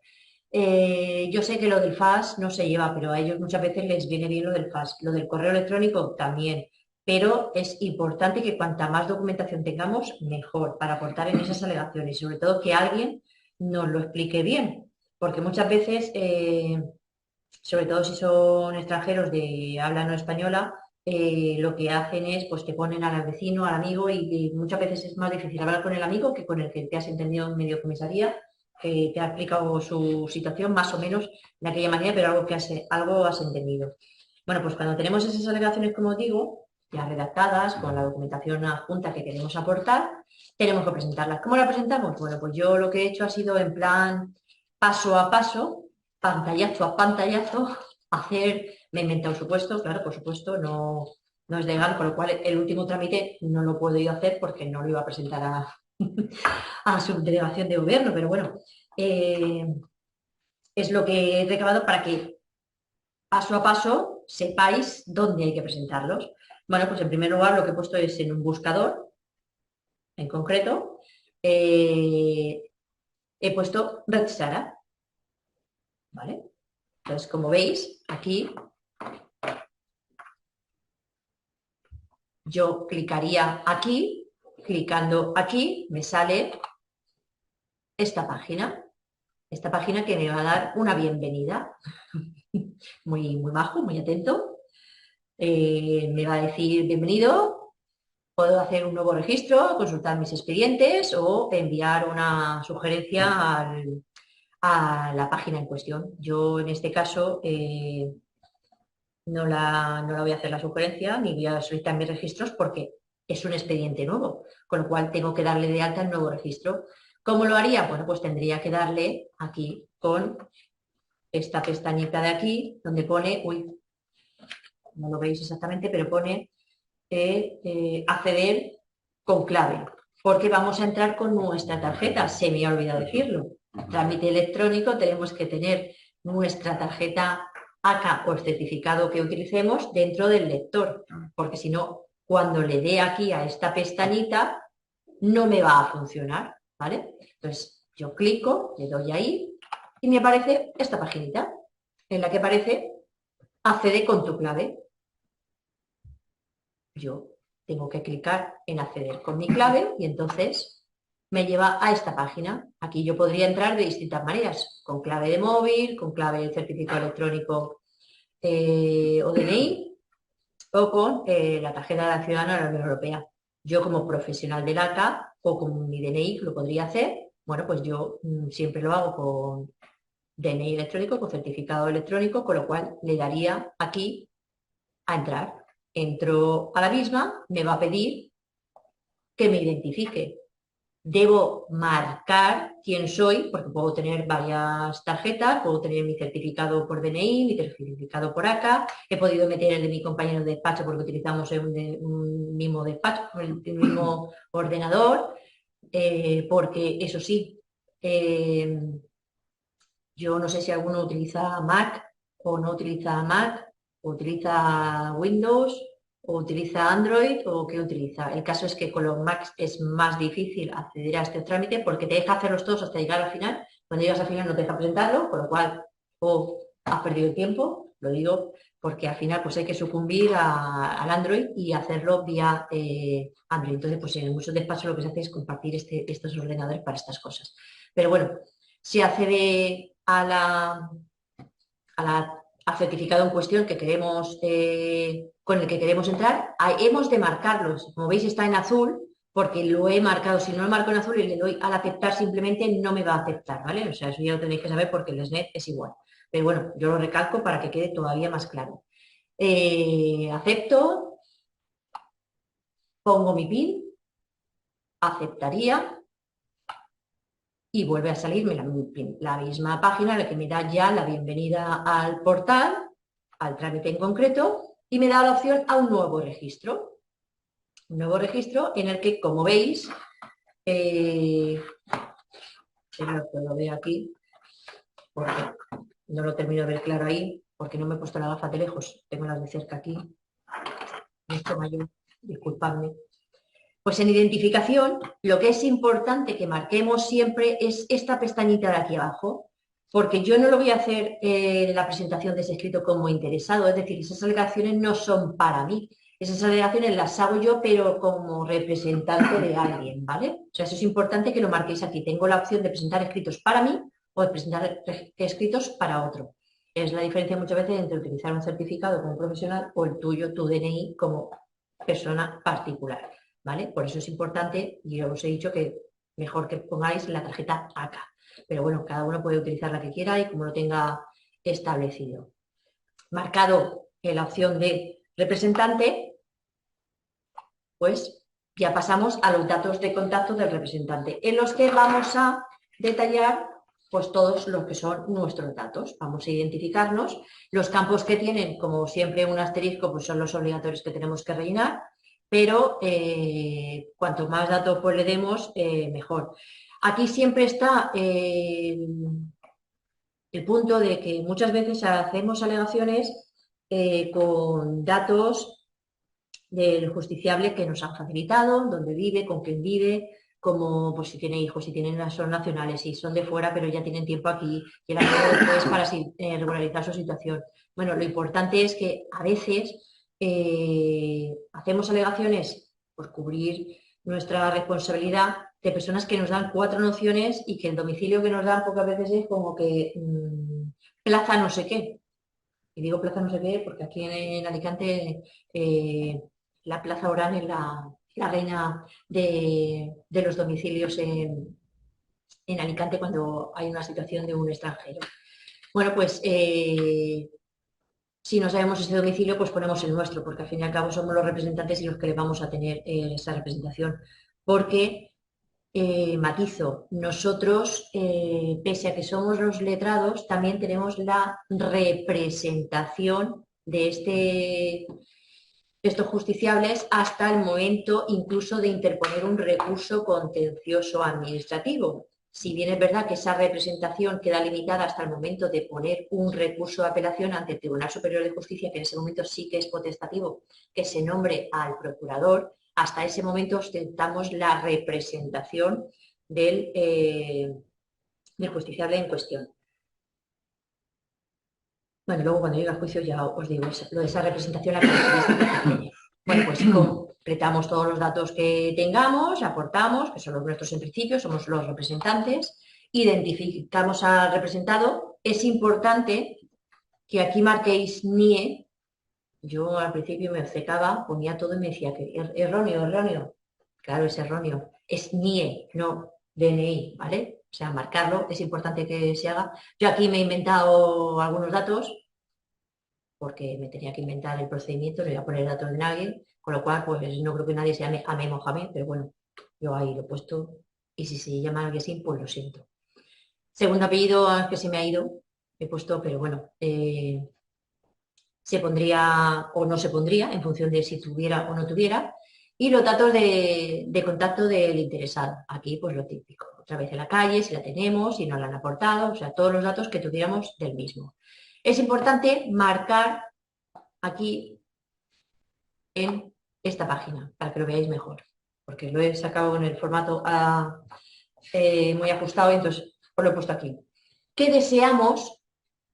Speaker 3: Yo sé que lo del FAS no se lleva, pero a ellos muchas veces les viene bien lo del FAS. Lo del correo electrónico también, pero es importante que cuanta más documentación tengamos, mejor, para aportar en esas alegaciones, sobre todo que alguien nos lo explique bien, porque muchas veces, sobre todo si son extranjeros de habla no española, lo que hacen es, pues te ponen al vecino, al amigo, y muchas veces es más difícil hablar con el amigo que con el que te has entendido en medio comisaría, que te ha explicado su situación más o menos de aquella manera, pero algo has entendido. Bueno, pues cuando tenemos esas alegaciones, como os digo, ya redactadas, con la documentación adjunta que queremos aportar, tenemos que presentarlas. ¿Cómo la presentamos? Bueno, pues yo lo que he hecho ha sido en plan paso a paso, pantallazo a pantallazo, me he inventado un supuesto, claro, por supuesto, no es legal, con lo cual el último trámite no lo puedo yo hacer porque no lo iba a presentar a subdelegación de gobierno, pero bueno, es lo que he recabado para que paso a paso sepáis dónde hay que presentarlos. Bueno, pues en primer lugar lo que he puesto es en un buscador, en concreto, he puesto Red Sara, ¿vale? Entonces, como veis, aquí yo clicaría aquí, clicando aquí me sale esta página que me va a dar una bienvenida, muy majo, muy atento. Me va a decir bienvenido, puedo hacer un nuevo registro, consultar mis expedientes o enviar una sugerencia a la página en cuestión. Yo en este caso no la voy a hacer la sugerencia ni voy a solicitar mis registros porque es un expediente nuevo, con lo cual tengo que darle de alta el nuevo registro. ¿Cómo lo haría? Bueno, pues tendría que darle aquí con esta pestañita de aquí donde pone, uy, no lo veis exactamente, pero pone acceder con clave, porque vamos a entrar con nuestra tarjeta, se me ha olvidado decirlo. Trámite electrónico, tenemos que tener nuestra tarjeta ACA o el certificado que utilicemos dentro del lector, porque si no, cuando le dé aquí a esta pestañita, no me va a funcionar, ¿vale? Entonces, yo clico, le doy ahí y me aparece esta paginita en la que aparece accede con tu clave. Yo tengo que clicar en acceder con mi clave y entonces me lleva a esta página. Aquí yo podría entrar de distintas maneras, con clave de móvil, con clave de certificado electrónico o DNI, o con la tarjeta de la ciudadana de la Unión Europea. Yo como profesional del ACA o con mi DNI lo podría hacer. Bueno, pues yo siempre lo hago con DNI electrónico, con certificado electrónico, con lo cual le daría aquí a entrar. Entro a la misma, me va a pedir que me identifique. Debo marcar quién soy, porque puedo tener varias tarjetas, puedo tener mi certificado por DNI, mi certificado por ACA, he podido meter el de mi compañero de despacho porque utilizamos un mismo despacho, el mismo ordenador, porque eso sí, yo no sé si alguno utiliza Mac o no utiliza Mac, o utiliza Windows, o utiliza Android, o qué utiliza. El caso es que con los Macs es más difícil acceder a este trámite porque te deja hacerlos todos hasta llegar al final. Cuando llegas al final no te deja presentarlo, con lo cual o has perdido el tiempo, lo digo porque al final pues hay que sucumbir al Android y hacerlo vía Android. Entonces, pues en muchos despachos lo que se hace es compartir estos ordenadores para estas cosas. Pero bueno, si accede al certificado en cuestión que queremos, con el que queremos entrar, hemos de marcarlos. Como veis está en azul porque lo he marcado. Si no lo marco en azul y le doy al aceptar simplemente no me va a aceptar, ¿vale? O sea, eso ya lo tenéis que saber porque el SNET es igual. Pero bueno, yo lo recalco para que quede todavía más claro. Acepto, pongo mi PIN, aceptaría y vuelve a salirme la misma página en la que me da ya la bienvenida al portal, al trámite en concreto, y me da la opción a un nuevo registro. Un nuevo registro en el que, como veis, lo veo aquí, porque no lo termino de ver claro ahí, porque no me he puesto la gafa de lejos, tengo las de cerca aquí. Esto mayor, disculpadme. Pues en identificación, lo que es importante que marquemos siempre es esta pestañita de aquí abajo, porque yo no lo voy a hacer en la presentación de ese escrito como interesado, es decir, esas alegaciones no son para mí. Esas alegaciones las hago yo, pero como representante de alguien, ¿vale? O sea, eso es importante que lo marquéis aquí. Tengo la opción de presentar escritos para mí o de presentar escritos para otro. Es la diferencia muchas veces entre utilizar un certificado como profesional o el tuyo, tu DNI, como persona particular, ¿vale? Por eso es importante, y yo os he dicho que mejor que pongáis la tarjeta acá. Pero bueno, cada uno puede utilizar la que quiera y como lo tenga establecido. Marcado en la opción de representante, pues ya pasamos a los datos de contacto del representante, en los que vamos a detallar pues todos los que son nuestros datos. Vamos a identificarnos. Los campos que tienen, como siempre, un asterisco, pues son los obligatorios que tenemos que rellenar, pero cuanto más datos pues, le demos, mejor. Aquí siempre está el punto de que muchas veces hacemos alegaciones con datos del justiciable que nos han facilitado, dónde vive, con quién vive, como pues si tiene hijos, si tienen, son nacionales, si son de fuera, pero ya tienen tiempo aquí, y el acuerdo después para regularizar su situación. Bueno, lo importante es que a veces hacemos alegaciones por cubrir nuestra responsabilidad de personas que nos dan 4 nociones y que el domicilio que nos dan pocas veces es como que plaza no sé qué. Y digo plaza no sé qué porque aquí en Alicante la plaza Orán es la reina de los domicilios en Alicante cuando hay una situación de un extranjero. Bueno, pues si no sabemos ese domicilio, pues ponemos el nuestro, porque al fin y al cabo somos los representantes y los que le vamos a tener esa representación. Porque, matizo, nosotros, pese a que somos los letrados, también tenemos la representación de estos justiciables hasta el momento incluso de interponer un recurso contencioso administrativo. Si bien es verdad que esa representación queda limitada hasta el momento de poner un recurso de apelación ante el Tribunal Superior de Justicia, que en ese momento sí que es potestativo que se nombre al procurador, hasta ese momento ostentamos la representación del justiciable en cuestión. Bueno, luego cuando llegue al juicio ya os digo lo de esa representación, la característica que tiene. Bueno, pues completamos todos los datos que tengamos, aportamos, que son los nuestros en principio, somos los representantes, identificamos al representado. Es importante que aquí marquéis NIE. Yo al principio me obcecaba, ponía todo y me decía que erróneo, erróneo. Claro, es erróneo. Es NIE, no DNI, ¿vale? O sea, marcarlo, es importante que se haga. Yo aquí me he inventado algunos datos, porque me tenía que inventar el procedimiento, le voy a poner datos de nadie, con lo cual pues no creo que nadie se llame Amé Mohamed, pero bueno, yo ahí lo he puesto y si se llama alguien así, pues lo siento. Segundo apellido que se me ha ido, he puesto, pero bueno, se pondría o no se pondría en función de si tuviera o no tuviera. Y los datos de contacto del interesado. Aquí pues lo típico. Otra vez en la calle, si la tenemos, si no la han aportado, o sea, todos los datos que tuviéramos del mismo. Es importante marcar aquí en esta página para que lo veáis mejor, porque lo he sacado en el formato muy ajustado y entonces os lo he puesto aquí. Que deseamos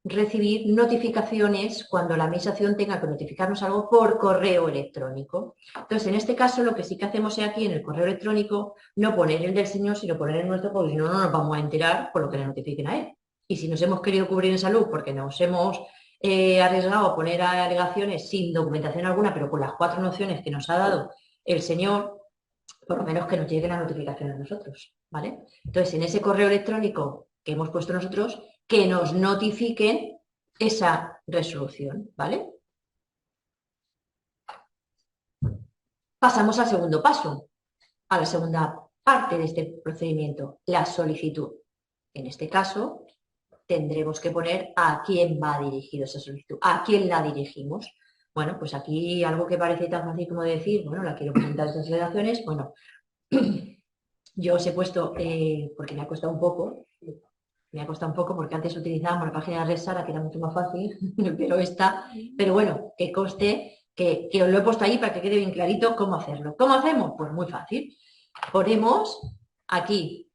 Speaker 3: recibir notificaciones cuando la administración tenga que notificarnos algo por correo electrónico. Entonces, en este caso, lo que sí que hacemos es aquí en el correo electrónico, no poner el del señor, sino poner el nuestro, porque si no, no nos vamos a enterar por lo que le notifiquen a él. Y si nos hemos querido cubrir en salud porque nos hemos arriesgado a poner alegaciones sin documentación alguna, pero con las 4 nociones que nos ha dado el señor, por lo menos que nos llegue la notificación a nosotros, ¿vale? Entonces, en ese correo electrónico que hemos puesto nosotros, que nos notifiquen esa resolución, ¿vale? Pasamos al segundo paso, a la segunda parte de este procedimiento, la solicitud. En este caso, tendremos que poner a quién va dirigido esa solicitud, a quién la dirigimos. Bueno, pues aquí algo que parece tan fácil como decir, bueno, la quiero presentar estas alegaciones, bueno, yo os he puesto, porque me ha costado un poco, porque antes utilizábamos la página de Resara, que era mucho más fácil, pero bueno, que conste que os lo he puesto ahí para que quede bien clarito cómo hacerlo. ¿Cómo hacemos? Pues muy fácil. Ponemos aquí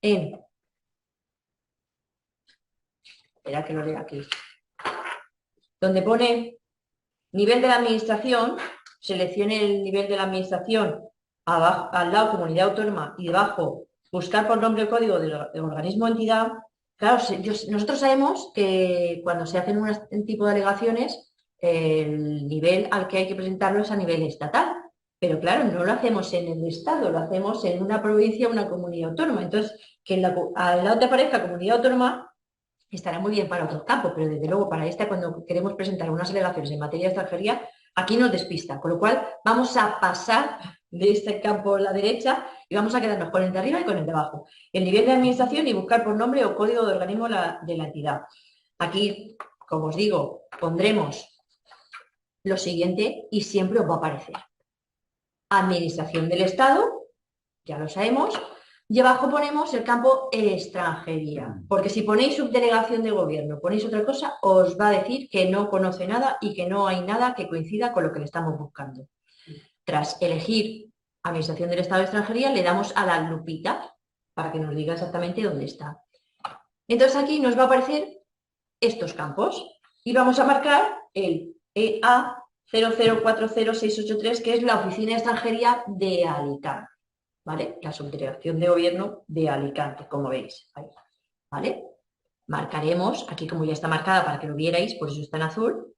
Speaker 3: espera que lo lea aquí, donde pone nivel de la administración, seleccione el nivel de la administración, abajo, al lado comunidad autónoma y debajo buscar por nombre o código del organismo o entidad, claro, nosotros sabemos que cuando se hacen un tipo de alegaciones, el nivel al que hay que presentarlo es a nivel estatal. Pero claro, no lo hacemos en el Estado, lo hacemos en una provincia o una comunidad autónoma. Entonces, que al lado te aparezca comunidad autónoma estará muy bien para otros campos, pero desde luego para esta, cuando queremos presentar unas alegaciones en materia de extranjería, aquí nos despista. Con lo cual, vamos a pasar de este campo a la derecha y vamos a quedarnos con el de arriba y con el de abajo. El nivel de administración y buscar por nombre o código de organismo de la entidad. Aquí, como os digo, pondremos lo siguiente y siempre os va a aparecer. Administración del Estado, ya lo sabemos, y abajo ponemos el campo extranjería, porque si ponéis subdelegación de gobierno, ponéis otra cosa, os va a decir que no conoce nada y que no hay nada que coincida con lo que le estamos buscando. Tras elegir Administración del Estado de Extranjería, le damos a la lupita para que nos diga exactamente dónde está. Entonces aquí nos va a aparecer estos campos y vamos a marcar el EA 0040683, que es la Oficina de Extranjería de Alicante, ¿vale? La Subdelegación de Gobierno de Alicante, como veis, ahí, ¿vale? Marcaremos, aquí como ya está marcada para que lo vierais, por eso está en azul,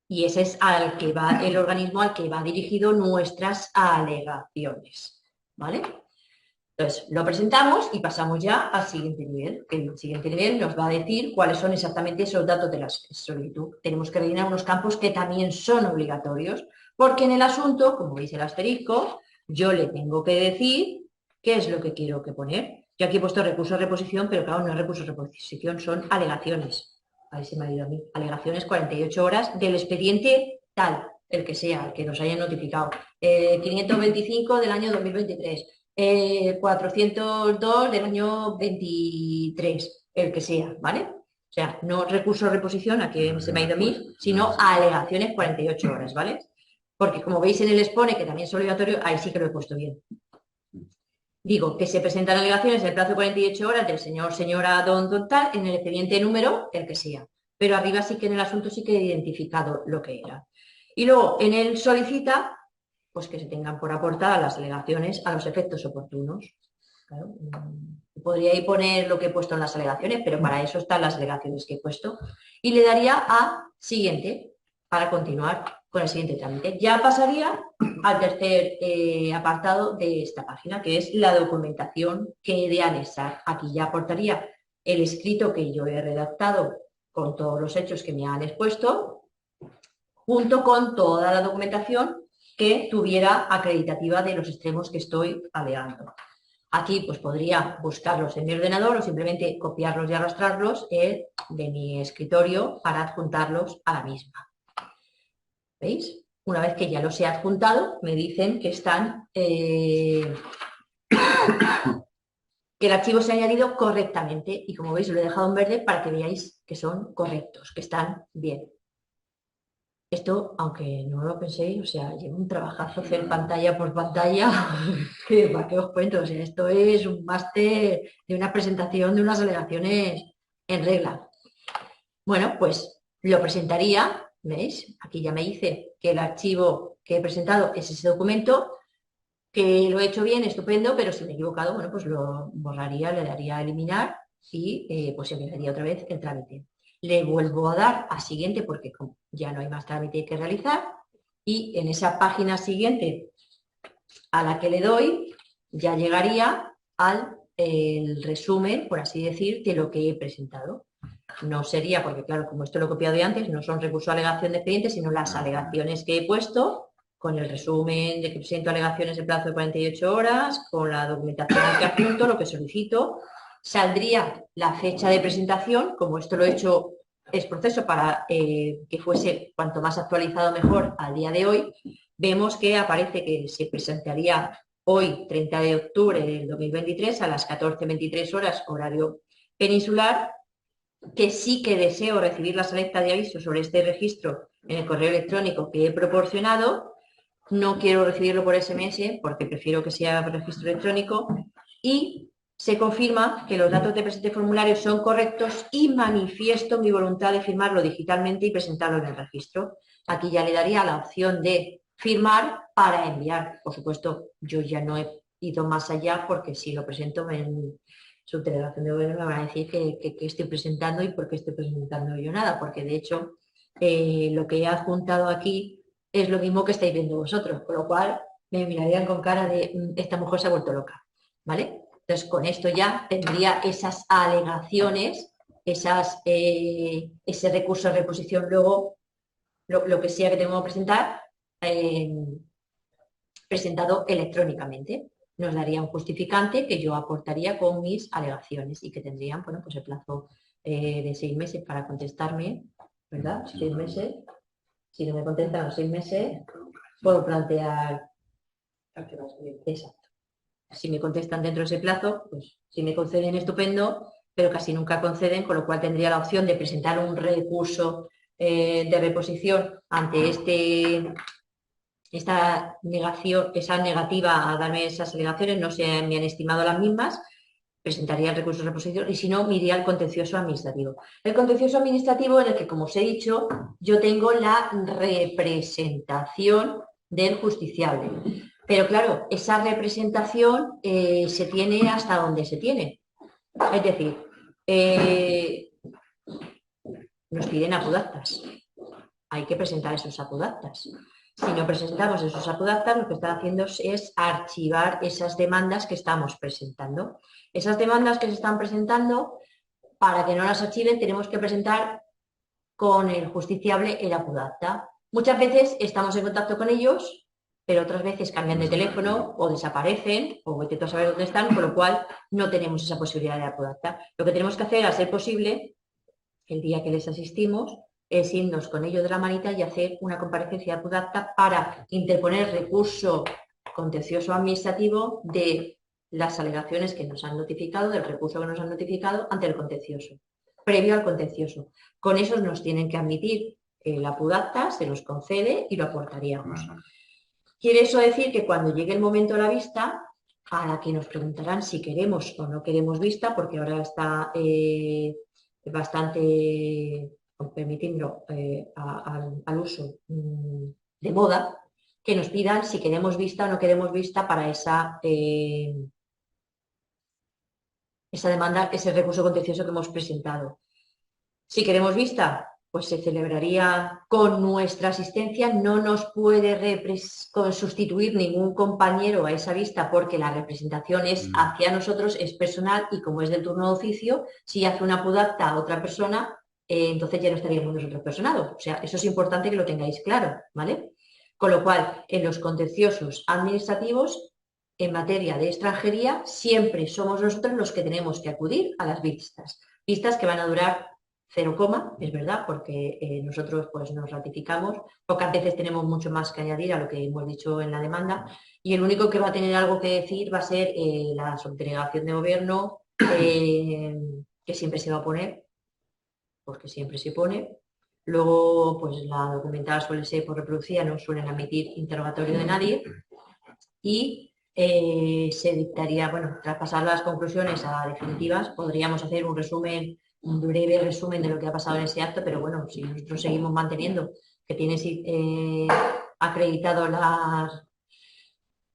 Speaker 3: y ese es al que va el organismo al que va dirigido nuestras alegaciones, ¿vale? Entonces, lo presentamos y pasamos ya al siguiente nivel, que el siguiente nivel nos va a decir cuáles son exactamente esos datos de la solicitud. Tenemos que rellenar unos campos que también son obligatorios, porque en el asunto, como veis el asterisco, yo le tengo que decir qué es lo que quiero que poner. Yo aquí he puesto recurso de reposición, pero claro, no es recurso de reposición, son alegaciones. Ahí se me ha ido a mí. Alegaciones 48 horas del expediente tal, el que sea, el que nos hayan notificado. 525 del año 2023. 402 del año 23, el que sea, ¿vale? O sea, no recurso de reposición, a que se me ha ido a mí, sino a alegaciones 48 horas, ¿vale? Porque como veis en el expone, que también es obligatorio, ahí sí que lo he puesto bien. Digo que se presentan alegaciones en el plazo de 48 horas del señor, señora, don tal, en el expediente número, el que sea. Pero arriba sí que en el asunto sí que he identificado lo que era. Y luego en el solicita, pues que se tengan por aportada las alegaciones a los efectos oportunos. Claro, podría poner lo que he puesto en las alegaciones, pero para eso están las alegaciones que he puesto. Y le daría a siguiente para continuar con el siguiente trámite. Ya pasaría al tercer apartado de esta página, que es la documentación que he de anexar. Aquí ya aportaría el escrito que yo he redactado con todos los hechos que me han expuesto, junto con toda la documentación que tuviera acreditativa de los extremos que estoy alegando. Aquí pues podría buscarlos en mi ordenador o simplemente copiarlos y arrastrarlos de mi escritorio para adjuntarlos a la misma. ¿Veis? Una vez que ya los he adjuntado, me dicen que están, que el archivo se ha añadido correctamente y como veis lo he dejado en verde para que veáis que son correctos, que están bien. Esto, aunque no lo penséis, o sea, lleva un trabajazo hacer pantalla por pantalla, que para qué os cuento, o sea, esto es un máster de una presentación de unas alegaciones en regla. Bueno, pues lo presentaría, ¿veis? Aquí ya me dice que el archivo que he presentado es ese documento, que lo he hecho bien, estupendo, pero si me he equivocado, bueno, pues lo borraría, le daría a eliminar y pues empezaría otra vez el trámite. Le vuelvo a dar a siguiente porque ya no hay más trámite que realizar y en esa página siguiente a la que le doy ya llegaría al resumen, por así decir, de lo que he presentado. No sería, porque claro, como esto lo he copiado de antes, no son recursos a alegación de expediente, sino las alegaciones que he puesto con el resumen de que presento alegaciones en plazo de 48 horas, con la documentación que adjunto, lo que solicito. Saldría la fecha de presentación, como esto lo he hecho, es proceso para que fuese cuanto más actualizado mejor al día de hoy. Vemos que aparece que se presentaría hoy, 30 de octubre del 2023, a las 14:23 horas, horario peninsular, que sí que deseo recibir la selecta de aviso sobre este registro en el correo electrónico que he proporcionado. No quiero recibirlo por SMS porque prefiero que sea por registro electrónico y se confirma que los datos de presente formulario son correctos y manifiesto mi voluntad de firmarlo digitalmente y presentarlo en el registro. Aquí ya le daría la opción de firmar para enviar. Por supuesto, yo ya no he ido más allá porque si lo presento en subdelegación de gobierno me van a decir que estoy presentando y por qué estoy presentando yo nada, porque de hecho lo que he adjuntado aquí es lo mismo que estáis viendo vosotros, con lo cual me mirarían con cara de esta mujer se ha vuelto loca, ¿vale? Entonces, con esto ya tendría esas alegaciones, ese recurso de reposición luego, lo que sea que tengo que presentar, presentado electrónicamente. Nos daría un justificante que yo aportaría con mis alegaciones y que tendrían, bueno, pues el plazo de 6 meses para contestarme, ¿verdad? 6 meses. Si no me contestan los 6 meses, puedo plantear... Exacto. Si me contestan dentro de ese plazo, pues si me conceden, estupendo, pero casi nunca conceden, con lo cual tendría la opción de presentar un recurso de reposición ante esta negación, esa negativa a darme esas alegaciones, no se me han estimado las mismas, presentaría el recurso de reposición y si no, me iría al contencioso administrativo. El contencioso administrativo en el que, como os he dicho, yo tengo la representación del justiciable. Pero claro, esa representación se tiene hasta donde se tiene. Es decir, nos piden apudactas. Hay que presentar esos apudactas. Si no presentamos esos apudactas, lo que están haciendo es archivar esas demandas que estamos presentando. Esas demandas que se están presentando, para que no las archiven, tenemos que presentar con el justiciable el apudacta. Muchas veces estamos en contacto con ellos, pero otras veces cambian de teléfono o desaparecen o vete a saber dónde están, con lo cual no tenemos esa posibilidad de apudacta. Lo que tenemos que hacer, a ser posible, el día que les asistimos, es irnos con ellos de la manita y hacer una comparecencia de apudacta para interponer recurso contencioso administrativo de las alegaciones que nos han notificado, del recurso que nos han notificado ante el contencioso, previo al contencioso. Con esos nos tienen que admitir la apudacta, se los concede y lo aportaríamos. Quiere eso decir que cuando llegue el momento de la vista, a la que nos preguntarán si queremos o no queremos vista, porque ahora está bastante, permitiendo al uso de moda, que nos pidan si queremos vista o no queremos vista para esa demanda, ese recurso contencioso que hemos presentado. Si queremos vista, pues se celebraría con nuestra asistencia, no nos puede sustituir ningún compañero a esa vista porque la representación es hacia nosotros, es personal y como es del turno de oficio, si hace una apudacta a otra persona, entonces ya no estaríamos nosotros personados. O sea, eso es importante que lo tengáis claro, ¿vale? Con lo cual, en los contenciosos administrativos, en materia de extranjería, siempre somos nosotros los que tenemos que acudir a las vistas. Vistas que van a durar 0, es verdad, porque nosotros pues nos ratificamos, pocas veces tenemos mucho más que añadir a lo que hemos dicho en la demanda y el único que va a tener algo que decir va a ser la subdelegación de gobierno, que siempre se va a poner, porque siempre se pone. Luego, pues la documentada suele ser por reproducida, no suelen admitir interrogatorio de nadie y se dictaría, bueno, tras pasar las conclusiones a definitivas, podríamos hacer un resumen, un breve resumen de lo que ha pasado en ese acto, pero bueno, si nosotros seguimos manteniendo que tienes acreditado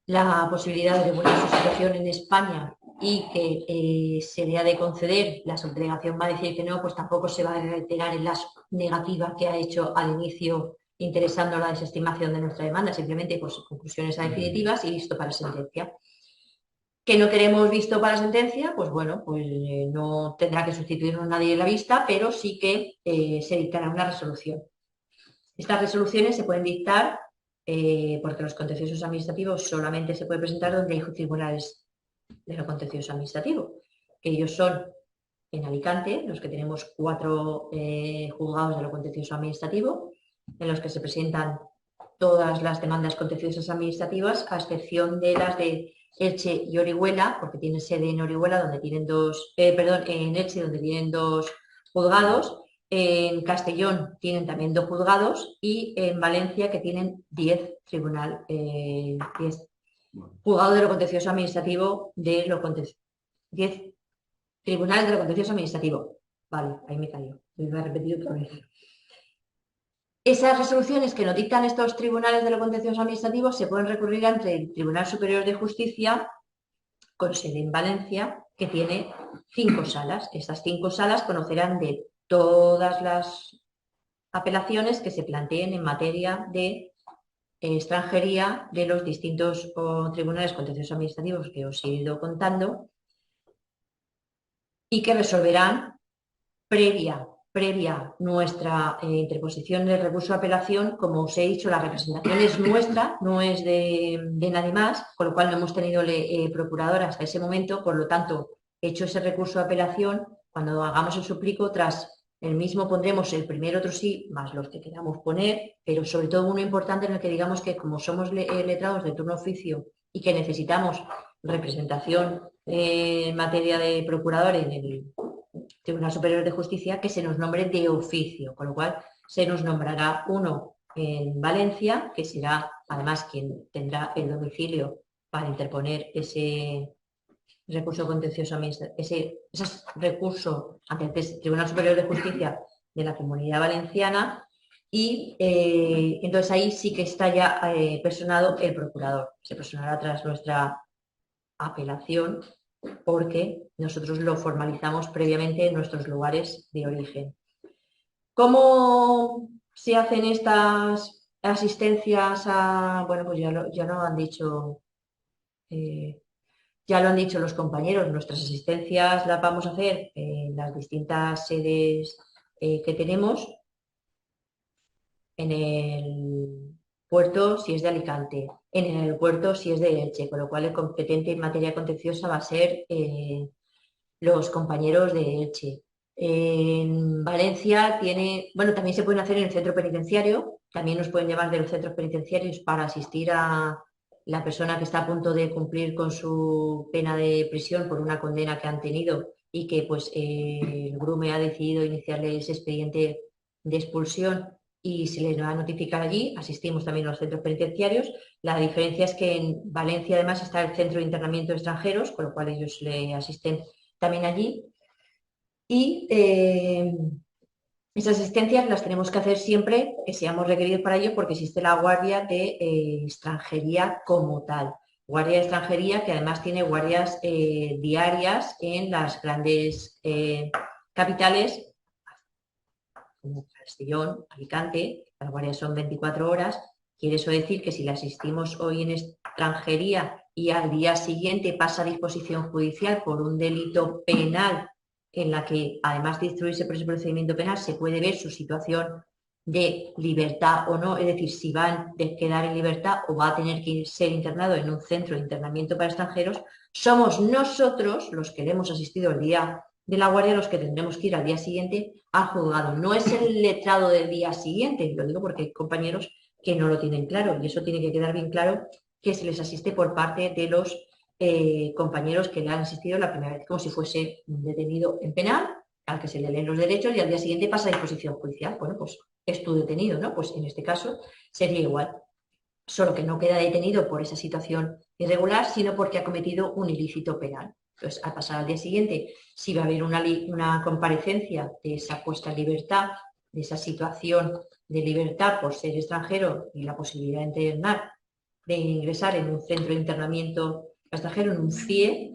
Speaker 3: la posibilidad de regular su situación en España y que se le ha de conceder, la subdelegación va a decir que no, pues tampoco se va a reiterar en las negativas que ha hecho al inicio interesando la desestimación de nuestra demanda, simplemente pues conclusiones a definitivas y listo para sentencia. Que no queremos visto para sentencia, pues bueno, pues no tendrá que sustituirnos nadie en la vista, pero sí que se dictará una resolución. Estas resoluciones se pueden dictar porque los contenciosos administrativos solamente se puede presentar donde hay tribunales de lo contencioso administrativo, que ellos son en Alicante, los que tenemos 4 juzgados de lo contencioso administrativo, en los que se presentan todas las demandas contenciosas administrativas, a excepción de las de Elche y Orihuela, porque tienen sede en Orihuela, donde tienen en Elche, donde tienen 2 juzgados, en Castellón tienen también 2 juzgados y en Valencia, que tienen 10 juzgados de lo contencioso administrativo de lo contencioso. 10 tribunales de lo contencioso administrativo. Vale, ahí me cayó. Me voy a repetir otra vez. Esas resoluciones que nos dictan estos tribunales de lo contencioso administrativo se pueden recurrir ante el Tribunal Superior de Justicia, con sede en Valencia, que tiene 5 salas. Estas 5 salas conocerán de todas las apelaciones que se planteen en materia de extranjería de los distintos tribunales contenciosos administrativos que os he ido contando y que resolverán previa nuestra interposición del recurso de apelación. Como os he dicho, la representación es nuestra, no es de nadie más, con lo cual no hemos tenido procurador hasta ese momento. Por lo tanto, hecho ese recurso de apelación, cuando hagamos el suplico, tras el mismo pondremos el primer otro sí, más los que queramos poner, pero sobre todo uno importante en el que digamos que como somos letrados de turno oficio y que necesitamos representación en materia de procurador en el Tribunal Superior de Justicia, que se nos nombre de oficio, con lo cual se nos nombrará uno en Valencia, que será además quien tendrá el domicilio para interponer ese recurso contencioso, ese recurso ante el Tribunal Superior de Justicia de la Comunidad Valenciana, y entonces ahí sí que está ya personado el procurador. Se personará tras nuestra apelación, porque nosotros lo formalizamos previamente en nuestros lugares de origen. ¿Cómo se hacen estas asistencias a...? Bueno, pues ya lo han dicho, ya lo han dicho los compañeros. Nuestras asistencias las vamos a hacer en las distintas sedes que tenemos. En el puerto si es de Alicante, en el aeropuerto si es de Elche, con lo cual el competente en materia contenciosa va a ser los compañeros de Elche. En Valencia también se pueden hacer en el centro penitenciario, también nos pueden llamar de los centros penitenciarios para asistir a la persona que está a punto de cumplir con su pena de prisión por una condena que han tenido y que pues el GRUME ha decidido iniciarle ese expediente de expulsión y se les va a notificar allí. Asistimos también a los centros penitenciarios. La diferencia es que en Valencia además está el centro de internamiento de extranjeros, con lo cual ellos le asisten también allí. Y esas asistencias las tenemos que hacer siempre que seamos requeridos para ello, porque existe la guardia de extranjería como tal. Guardia de extranjería que además tiene guardias diarias en las grandes capitales, como Castellón, Alicante. Las guardias son 24 horas. Quiere eso decir que si le asistimos hoy en extranjería y al día siguiente pasa a disposición judicial por un delito penal en la que, además de instruirse por ese procedimiento penal, se puede ver su situación de libertad o no, es decir, si va a quedar en libertad o va a tener que ser internado en un centro de internamiento para extranjeros, somos nosotros los que le hemos asistido el día de la guardia los que tendremos que ir al día siguiente al juzgado. No es el letrado del día siguiente, lo digo porque hay compañeros que no lo tienen claro, y eso tiene que quedar bien claro, que se les asiste por parte de los compañeros que le han asistido la primera vez, como si fuese un detenido en penal, al que se le leen los derechos y al día siguiente pasa a disposición judicial. Bueno, pues es tu detenido, ¿no? Pues en este caso sería igual, solo que no queda detenido por esa situación irregular, sino porque ha cometido un ilícito penal. Entonces, al pasar al día siguiente, si va a haber una comparecencia de esa puesta en libertad, de esa situación de libertad por ser extranjero y la posibilidad de ingresar en un centro de internamiento extranjero, en un CIE,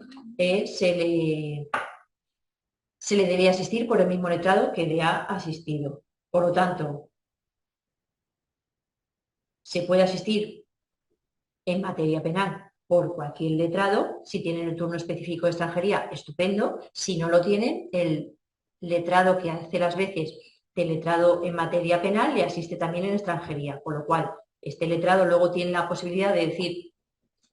Speaker 3: se le debe asistir por el mismo letrado que le ha asistido. Por lo tanto, se puede asistir en materia penal por cualquier letrado. Si tienen el turno específico de extranjería, estupendo. Si no lo tienen, el letrado que hace las veces de letrado en materia penal le asiste también en extranjería, con lo cual este letrado luego tiene la posibilidad de decir: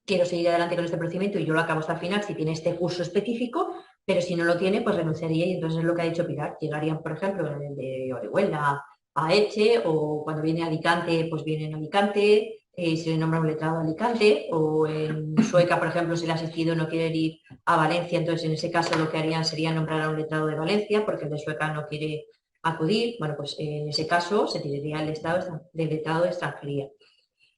Speaker 3: quiero seguir adelante con este procedimiento y yo lo acabo hasta el final si tiene este curso específico, pero si no lo tiene, pues renunciaría. Y entonces es lo que ha dicho Pilar. Llegarían, por ejemplo, de Orihuela a Elche, o cuando viene a Alicante, pues viene en Alicante, se le nombra un letrado a Alicante, o en Sueca, por ejemplo, si el asistido no quiere ir a Valencia, entonces en ese caso lo que harían sería nombrar a un letrado de Valencia, porque el de Sueca no quiere acudir. Bueno, pues en ese caso se tiraría el letrado de extranjería.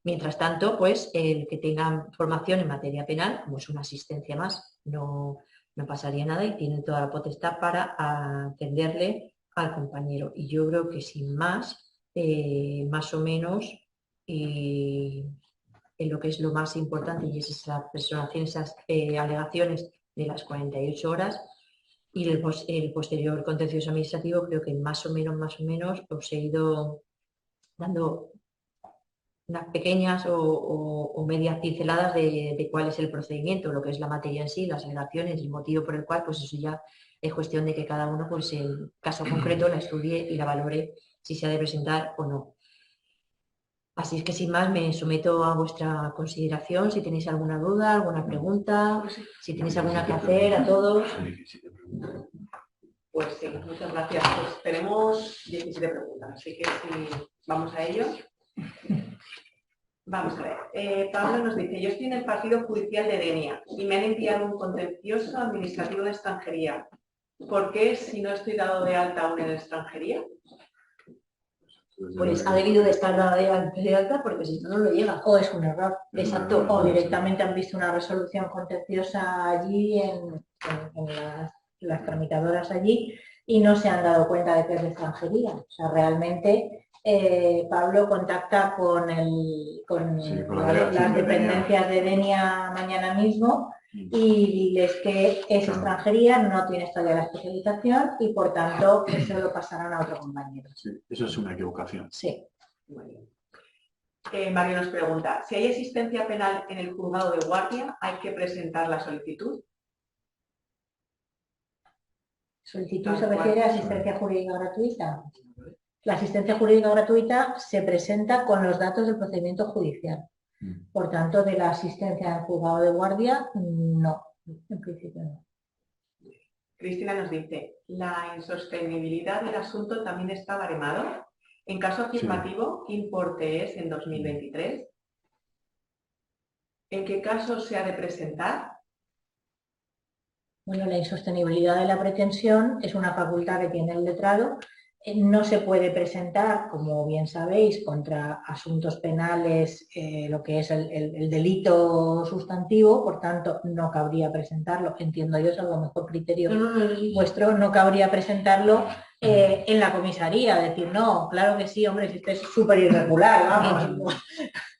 Speaker 3: Mientras tanto, pues el que tenga formación en materia penal, como es una asistencia más, no no pasaría nada y tienen toda la potestad para atenderle al compañero. Y yo creo que sin más, más o menos, en lo que es lo más importante, y es esa personación, esas alegaciones de las 48 horas, y el posterior contencioso administrativo, creo que más o menos, os he ido dando unas pequeñas o medias pinceladas de cuál es el procedimiento, lo que es la materia en sí, las alegaciones, el motivo por el cual, pues eso ya es cuestión de que cada uno, pues en caso concreto, la estudie y la valore si se ha de presentar o no. Así es que sin más me someto a vuestra consideración, si tenéis alguna duda, alguna pregunta, si tenéis alguna que hacer a todos.
Speaker 4: Pues sí, muchas gracias. Pues tenemos 17 preguntas, así que sí, vamos a ello. Vamos a ver. Pablo nos dice, yo estoy en el partido judicial de Denia y me han enviado un contencioso administrativo de extranjería. ¿Por qué si no estoy dado de alta aún en extranjería?
Speaker 3: Pues ha debido de estar dada de alta porque si no, no lo llega.
Speaker 2: O es un error.
Speaker 3: Exacto.
Speaker 2: O directamente han visto una resolución contenciosa allí en las tramitadoras allí y no se han dado cuenta de que es de extranjería. O sea, realmente Pablo contacta con las dependencias de Denia mañana mismo y diles que es extranjería, no tienes todavía la especialización y por tanto eso lo pasarán a otro compañero.
Speaker 1: Sí, eso es una equivocación.
Speaker 2: Sí.
Speaker 4: Muy bien. Mario nos pregunta, si hay asistencia penal en el juzgado de guardia, ¿hay que presentar la solicitud?
Speaker 2: ¿Solicitud se refiere a asistencia jurídica gratuita? La asistencia jurídica gratuita se presenta con los datos del procedimiento judicial. Por tanto, de la asistencia en juzgado de guardia, no. En principio no.
Speaker 4: Cristina nos dice, ¿la insostenibilidad del asunto también está baremado? En caso afirmativo, ¿qué importe es en 2023? ¿En qué caso se ha de presentar?
Speaker 2: Bueno, la insostenibilidad de la pretensión es una facultad que tiene el letrado. No se puede presentar, como bien sabéis, contra asuntos penales lo que es el delito sustantivo, por tanto no cabría presentarlo, entiendo yo, es algo mejor criterio vuestro, no cabría presentarlo en la comisaría, decir, no, claro que sí, hombre, si esto es súper irregular, vamos.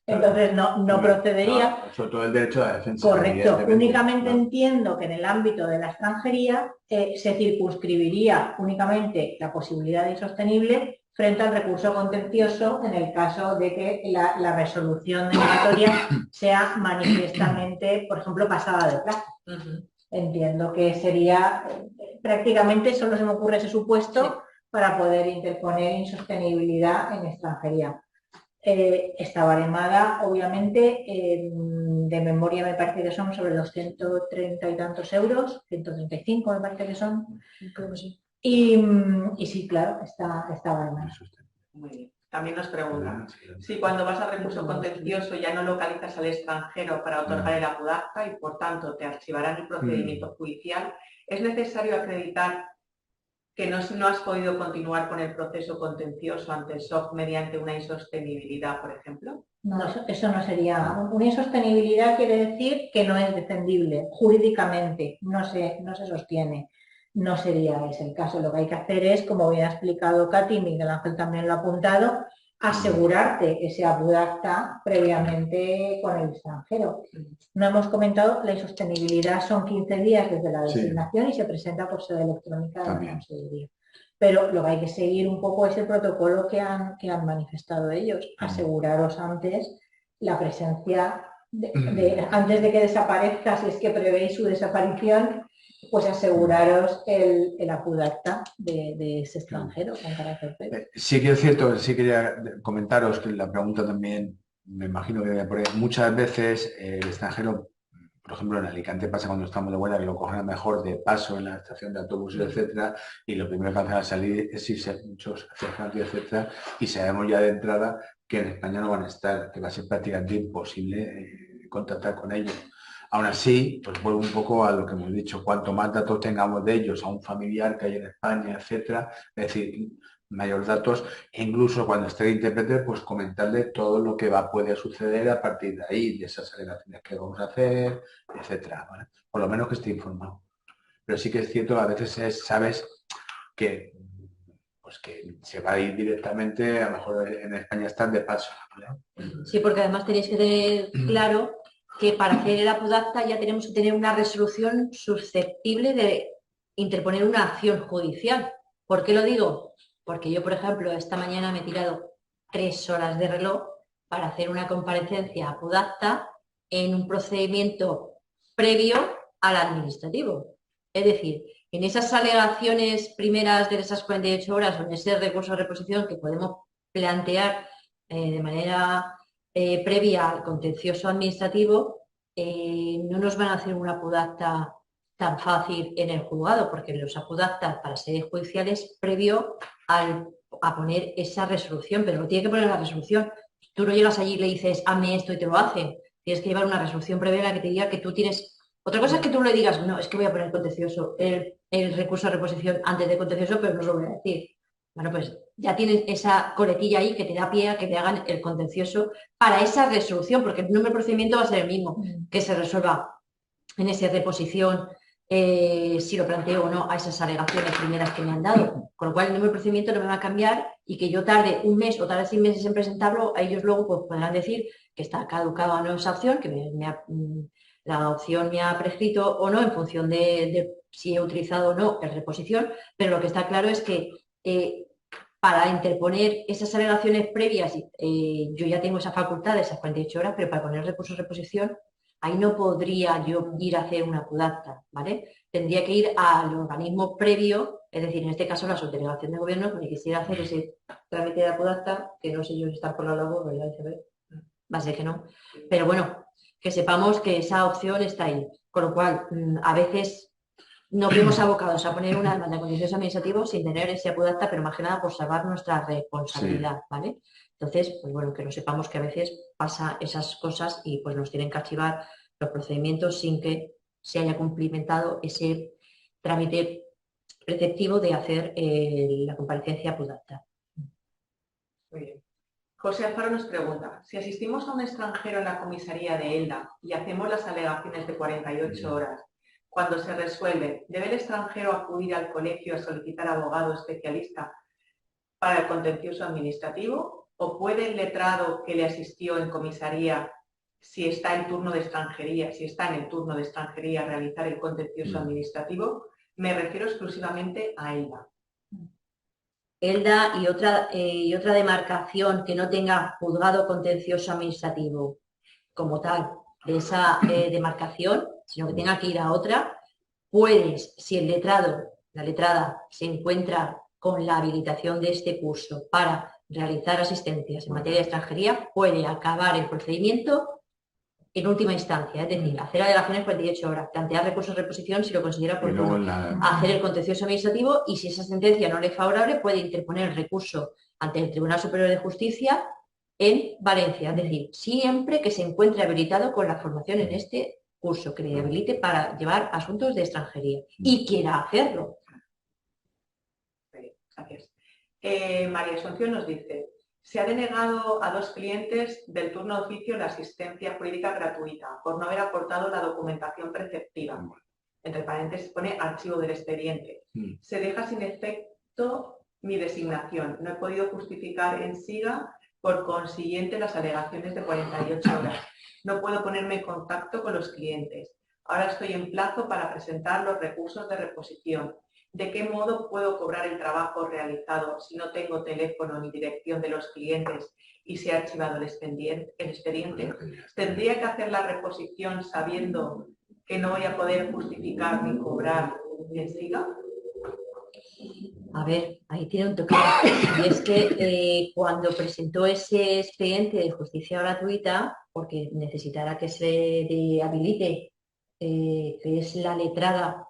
Speaker 2: Entonces no procedería.
Speaker 1: Sobre todo el derecho a la defensa.
Speaker 2: Correcto. Únicamente entiendo que en el ámbito de la extranjería se circunscribiría únicamente la posibilidad de insostenible frente al recurso contencioso en el caso de que la resolución denegatoria sea manifiestamente, por ejemplo, pasada de plazo. Entiendo que sería prácticamente, solo se me ocurre ese supuesto para poder interponer insostenibilidad en extranjería. Está baremada, obviamente, de memoria me parece que son sobre los 130 y tantos euros, 135 me parece que son.
Speaker 3: Creo que sí.
Speaker 2: Y sí, claro, está baremada.
Speaker 4: Muy bien. También nos preguntan, si cuando vas al recurso contencioso ya no localizas al extranjero para otorgar el apudacta y por tanto te archivarán el procedimiento judicial, ¿es necesario acreditar que no has podido continuar con el proceso contencioso ante el SOC mediante una insostenibilidad, por ejemplo?
Speaker 2: No, eso no sería. Una insostenibilidad quiere decir que no es defendible jurídicamente, no se sostiene. No sería ese el caso. Lo que hay que hacer es, como bien ha explicado Katy, Miguel Ángel también lo ha apuntado, asegurarte ese apudacta previamente con el extranjero. No hemos comentado, la insostenibilidad son 15 días desde la designación y se presenta por sede electrónica de la Consejería. Pero lo que hay que seguir un poco es el protocolo que han manifestado ellos. Aseguraros antes la presencia, antes de que desaparezca, si es que prevéis su desaparición, pues aseguraros el apudacta de ese extranjero con carácter previo.
Speaker 1: Sí que es cierto, sí quería comentaros que la pregunta también, me imagino que por ahí, muchas veces el extranjero, por ejemplo en Alicante pasa cuando estamos de vuelta que lo cogen a mejor de paso en la estación de autobuses, etcétera, y lo primero que hacen al salir es irse muchos hacia Francia, etcétera, y sabemos ya de entrada que en España no van a estar, que va a ser prácticamente imposible contactar con ellos. Aún así, pues vuelvo un poco a lo que hemos dicho, cuanto más datos tengamos de ellos, a un familiar que hay en España, etcétera, es decir, mayores datos, e incluso cuando esté el intérprete, pues comentarle todo lo que puede suceder a partir de ahí, de esas alegaciones que vamos a hacer, etcétera, ¿vale? Por lo menos que esté informado. pero sí que es cierto, a veces sabes que, pues que se va a ir directamente, a lo mejor en España están de paso, ¿vale?
Speaker 3: Sí, porque además tenéis que tener claro que para hacer el apudacta ya tenemos que tener una resolución susceptible de interponer una acción judicial. ¿Por qué lo digo? Porque yo, por ejemplo, esta mañana me he tirado 3 horas de reloj para hacer una comparecencia apudacta en un procedimiento previo al administrativo. Es decir, en esas alegaciones primeras de esas 48 horas o en ese recurso de reposición que podemos plantear de manera previa al contencioso administrativo, no nos van a hacer una apudacta tan fácil en el juzgado, porque los apudactas para sedes judiciales previo a poner esa resolución, pero no tiene que poner la resolución. Tú no llegas allí y le dices, hazme esto y te lo hacen. Tienes que llevar una resolución previa en la que te diga que tú tienes... Otra cosa es que tú le digas, no, es que voy a poner contencioso, el recurso de reposición antes de contencioso, pero no os lo voy a decir. Bueno, pues ya tienes esa coletilla ahí que te da pie a que te hagan el contencioso para esa resolución, porque el número de procedimiento va a ser el mismo, que se resuelva en esa reposición, si lo planteo o no a esas alegaciones primeras que me han dado. Con lo cual el número de procedimiento no me va a cambiar y que yo tarde un mes o tarde 6 meses en presentarlo, a ellos luego pues, podrán decir que está caducada o no esa opción, que la opción me ha prescrito o no en función de si he utilizado o no el reposición, pero lo que está claro es que para interponer esas alegaciones previas, yo ya tengo esa facultad de esas 48 horas, pero para poner recurso de reposición, ahí no podría yo ir a hacer una apudacta, ¿vale? Tendría que ir al organismo previo, es decir, en este caso la subdelegación de gobierno, que me quisiera hacer ese trámite de apudacta, que no sé yo si está por la labor, ¿verdad? Va a ser que no. Pero bueno, que sepamos que esa opción está ahí. Con lo cual, a veces nos vemos abocados a poner una demanda de contencioso administrativo sin tener ese apudacta, pero más que nada por salvar nuestra responsabilidad, ¿vale? Entonces, pues bueno, que lo sepamos que a veces pasa esas cosas y pues nos tienen que archivar los procedimientos sin que se haya cumplimentado ese trámite preceptivo de hacer la comparecencia apudacta.
Speaker 4: Muy bien. José Alfaro nos pregunta, si asistimos a un extranjero en la comisaría de Elda y hacemos las alegaciones de 48 horas, cuando se resuelve, ¿debe el extranjero acudir al colegio a solicitar abogado especialista para el contencioso administrativo? ¿O puede el letrado que le asistió en comisaría, si está en turno de extranjería, realizar el contencioso administrativo? Me refiero exclusivamente a Elda.
Speaker 3: Elda y otra demarcación que no tenga juzgado contencioso administrativo como tal de esa demarcación, sino que tenga que ir a otra, puedes, si el letrado, la letrada, se encuentra con la habilitación de este curso para realizar asistencias en materia de extranjería, puede acabar el procedimiento en última instancia, es decir, hacer alegaciones 48 horas, plantear recursos de reposición si lo considera oportuno, hacer el contencioso administrativo y si esa sentencia no le es favorable puede interponer el recurso ante el Tribunal Superior de Justicia en Valencia, es decir, siempre que se encuentre habilitado con la formación en este curso, que le habilite para llevar asuntos de extranjería y quiera hacerlo.
Speaker 4: Gracias. María Asunción nos dice, se ha denegado a 2 clientes del turno de oficio la asistencia jurídica gratuita por no haber aportado la documentación preceptiva. Entre paréntesis pone archivo del expediente. Se deja sin efecto mi designación. No he podido justificar en siga, por consiguiente, las alegaciones de 48 horas. No puedo ponerme en contacto con los clientes. Ahora estoy en plazo para presentar los recursos de reposición. ¿De qué modo puedo cobrar el trabajo realizado si no tengo teléfono ni dirección de los clientes y se ha archivado el expediente? ¿Tendría que hacer la reposición sabiendo que no voy a poder justificar ni cobrar en siga?
Speaker 3: A ver, ahí tiene un toque. Y es que cuando presentó ese expediente de justicia gratuita, porque necesitará que se habilite, que es la letrada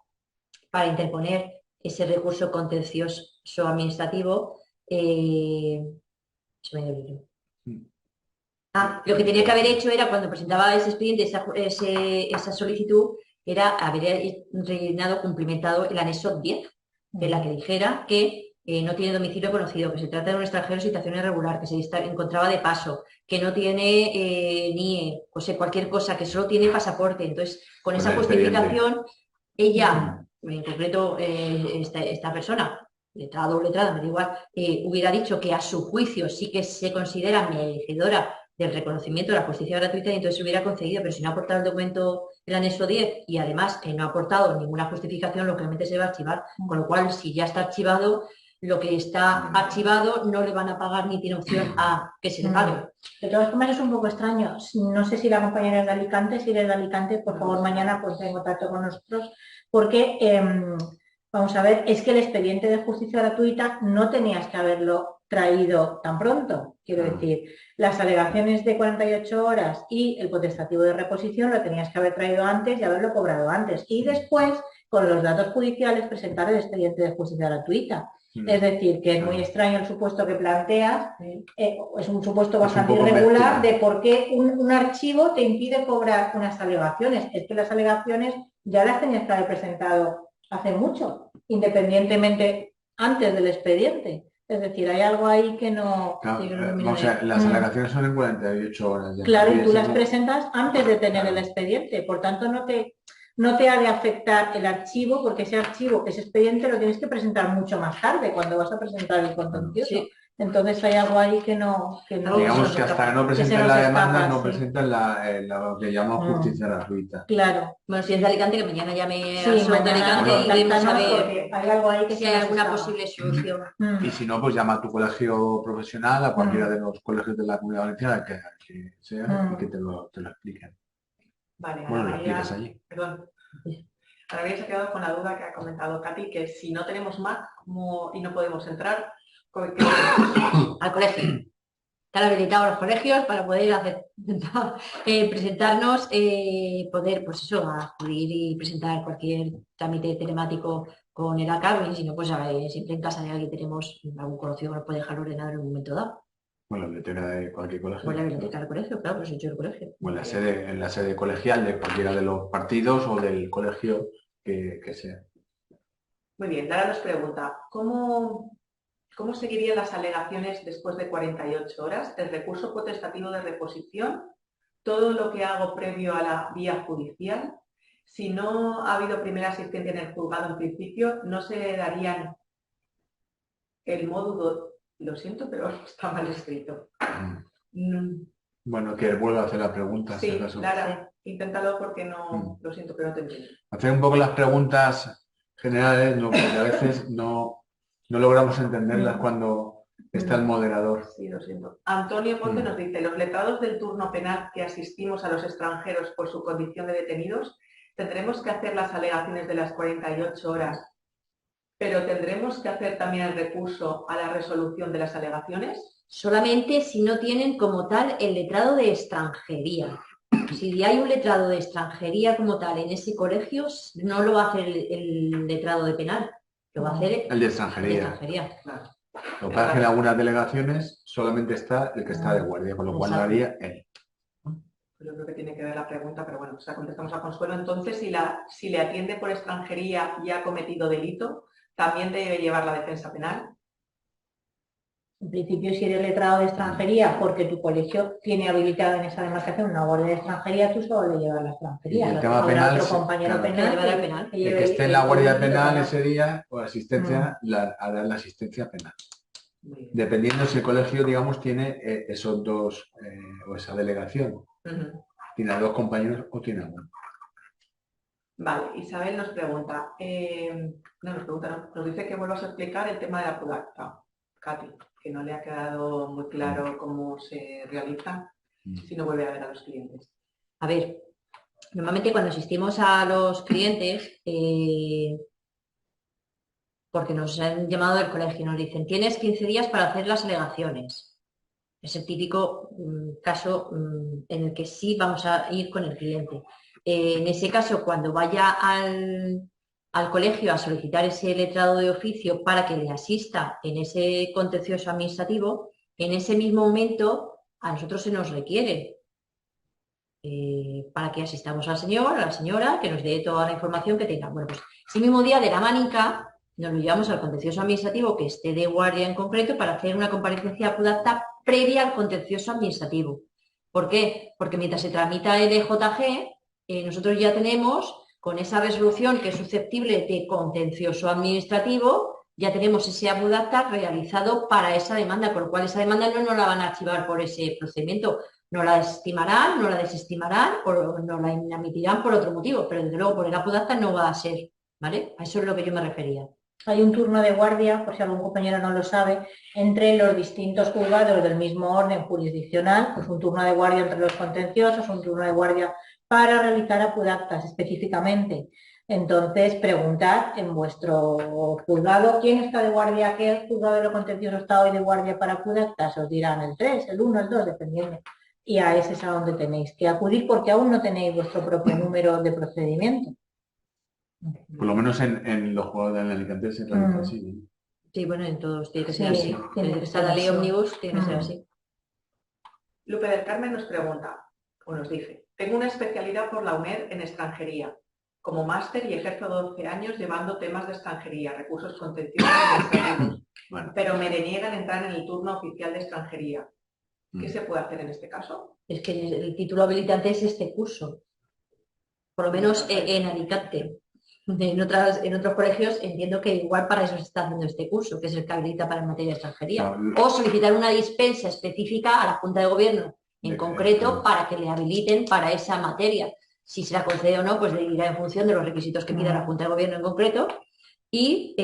Speaker 3: para interponer ese recurso contencioso administrativo, lo que tenía que haber hecho era, cuando presentaba ese expediente, esa solicitud, era haber rellenado, cumplimentado el anexo 10, de la que dijera que no tiene domicilio conocido, que se trata de un extranjero en situación irregular, que se encontraba de paso, que no tiene NIE, o sea, cualquier cosa, que solo tiene pasaporte. Entonces, con esa justificación, ella en concreto esta persona, letrado o letrada, me da igual, hubiera dicho que a su juicio sí que se considera merecedora del reconocimiento de la justicia gratuita y entonces se hubiera concedido, pero si no ha aportado el documento, el anexo 10, y además no ha aportado ninguna justificación, lógicamente se va a archivar, con lo cual si ya está archivado, lo que está archivado no le van a pagar ni tiene opción a que se le pague.
Speaker 2: De todas formas es un poco extraño. No sé si la compañera es de Alicante. Si eres de Alicante, por favor, mañana pues en contacto con nosotros, porque vamos a ver, es que el expediente de justicia gratuita no tenías que haberlo traído tan pronto. Quiero decir, las alegaciones de 48 horas y el potestativo de reposición lo tenías que haber traído antes y haberlo cobrado antes. Y después, con los datos judiciales, presentar el expediente de justicia gratuita. Es decir, que es muy extraño el supuesto que planteas, es un supuesto bastante irregular de por qué un archivo te impide cobrar unas alegaciones. Es que las alegaciones ya las tenías que haber presentado hace mucho, independientemente antes del expediente. Es decir, hay algo ahí que no...
Speaker 1: las alegaciones son en 48 horas.
Speaker 2: Claro, y tú las presentas antes de tener el expediente, por tanto no te ha de afectar el archivo, porque ese archivo, ese expediente lo tienes que presentar mucho más tarde, cuando vas a presentar el contencioso. Sí. Entonces hay algo ahí que no...
Speaker 1: Digamos que hasta que no presenten la demanda, no presentan lo que llamamos justicia gratuita.
Speaker 2: Claro.
Speaker 3: Bueno, si es de Alicante, que mañana llame
Speaker 2: a
Speaker 3: Alicante y debemos
Speaker 2: saber hay algo ahí que
Speaker 3: si hay alguna posible solución.
Speaker 1: Y si no, pues llama a tu colegio profesional, a cualquiera de los colegios de la Comunidad Valenciana que sea y que te lo expliquen.
Speaker 4: Vale,
Speaker 1: bueno, lo explicas allí.
Speaker 4: Perdón. Ahora habéis quedado con la duda que ha comentado Katy, que si no tenemos Mac y no podemos entrar,
Speaker 3: al colegio. Están habilitados los colegios para poder presentarnos, poder, pues eso, acudir y presentar cualquier trámite telemático con el ACAB, y si no, pues siempre en casa de alguien tenemos algún conocido que nos puede dejar ordenado en un momento dado.
Speaker 1: Bueno, la biblioteca de cualquier colegio.
Speaker 3: Bueno, la biblioteca del colegio, claro, pues hecho el colegio.
Speaker 1: Bueno, en la sede colegial de cualquiera de los partidos o del colegio que sea.
Speaker 4: Muy bien, Lara nos pregunta, ¿cómo seguirían las alegaciones después de 48 horas? El recurso potestativo de reposición, todo lo que hago previo a la vía judicial. Si no ha habido primera asistencia en el juzgado en principio, no se darían el módulo. Lo siento, pero está mal escrito.
Speaker 1: Bueno, que vuelva a hacer la pregunta.
Speaker 4: Sí, Lara, inténtalo porque no, lo siento, pero no te entiendo.
Speaker 1: Hacer un poco las preguntas generales, ¿no? Porque a veces no logramos entenderlas cuando está el moderador.
Speaker 4: Sí, lo siento. Antonio Ponte nos dice, los letrados del turno penal que asistimos a los extranjeros por su condición de detenidos, tendremos que hacer las alegaciones de las 48 horas, pero tendremos que hacer también el recurso a la resolución de las alegaciones.
Speaker 3: Solamente si no tienen como tal el letrado de extranjería. Si hay un letrado de extranjería como tal en ese colegio, no lo va a hacer el letrado de penal. Lo va a hacer
Speaker 1: el de extranjería.
Speaker 4: Claro.
Speaker 1: Lo que pasa es que en algunas delegaciones solamente está el que está de guardia, con lo cual lo haría él.
Speaker 4: Yo creo que tiene que ver la pregunta, pero bueno, o sea, contestamos a Consuelo. Entonces, si le atiende por extranjería y ha cometido delito, ¿también debe llevar la defensa penal?
Speaker 2: En principio, si eres letrado de extranjería, porque tu colegio tiene habilitado en esa demarcación una guardia de extranjería, tú solo le llevas la extranjería.
Speaker 1: El tema penal,
Speaker 2: otro compañero penal,
Speaker 1: el que esté en la guardia penal ese día, o asistencia, hará la asistencia penal. Dependiendo si el colegio, digamos, tiene esos dos, o esa delegación. Tiene a dos compañeros o tiene a uno.
Speaker 4: Vale, Isabel nos pregunta, nos dice que vuelvas a explicar el tema de la PUDACTA, Katy, que no le ha quedado muy claro cómo se realiza si no vuelve a ver a los clientes.
Speaker 3: A ver, normalmente cuando asistimos a los clientes, porque nos han llamado del colegio, nos dicen, tienes 15 días para hacer las alegaciones. Es el típico caso en el que sí vamos a ir con el cliente. En ese caso, cuando vaya al colegio a solicitar ese letrado de oficio para que le asista en ese contencioso administrativo, en ese mismo momento a nosotros se nos requiere para que asistamos al señor, a la señora, que nos dé toda la información que tenga. Bueno, pues ese mismo día de la manica nos lo llevamos al contencioso administrativo que esté de guardia en concreto para hacer una comparecencia PUDACTA previa al contencioso administrativo. ¿Por qué? Porque mientras se tramita el EJG, nosotros ya tenemos con esa resolución que es susceptible de contencioso administrativo, ya tenemos ese abu d'acta realizado para esa demanda, por lo cual esa demanda no nos la van a archivar por ese procedimiento, no la estimarán, no la desestimarán o no la inadmitirán por otro motivo, pero desde luego por el abu d'acta no va a ser, ¿vale? A eso es lo que yo me refería.
Speaker 2: Hay un turno de guardia, por si algún compañero no lo sabe, entre los distintos juzgados del mismo orden jurisdiccional, pues un turno de guardia entre los contenciosos, un turno de guardia para realizar abu d'actas específicamente. Entonces, preguntad en vuestro juzgado quién está de guardia, qué juzgado de lo contencioso está hoy de guardia para abu d'actas, os dirán el 3, el 1, el 2, dependiendo. Y a ese es a donde tenéis que acudir porque aún no tenéis vuestro propio número de procedimiento.
Speaker 1: Por lo menos en los juegos de Alicante se realiza así, ¿no?
Speaker 3: Sí, bueno, en todos tiene que ser
Speaker 2: Sí,
Speaker 3: así.
Speaker 2: tiene que
Speaker 3: Está
Speaker 2: ser
Speaker 3: la ley
Speaker 2: así.
Speaker 3: Omnibus, tiene que ser así.
Speaker 4: Lupe del Carmen nos pregunta, o nos dice, tengo una especialidad por la UNED en extranjería, como máster y ejerzo 12 años llevando temas de extranjería, recursos contenciosos administrativos,
Speaker 1: Bueno,
Speaker 4: pero me deniegan entrar en el turno oficial de extranjería. ¿Qué se puede hacer en este caso?
Speaker 3: Es que el título habilitante es este curso. Por lo menos en Alicante. En otros colegios entiendo que igual para eso se está haciendo este curso, que es el que habilita para materia de extranjería.
Speaker 1: Claro.
Speaker 3: O solicitar una dispensa específica a la Junta de Gobierno en concreto para que le habiliten para esa materia. Si se la concede o no, pues le irá en función de los requisitos que pida la Junta de Gobierno en concreto. Y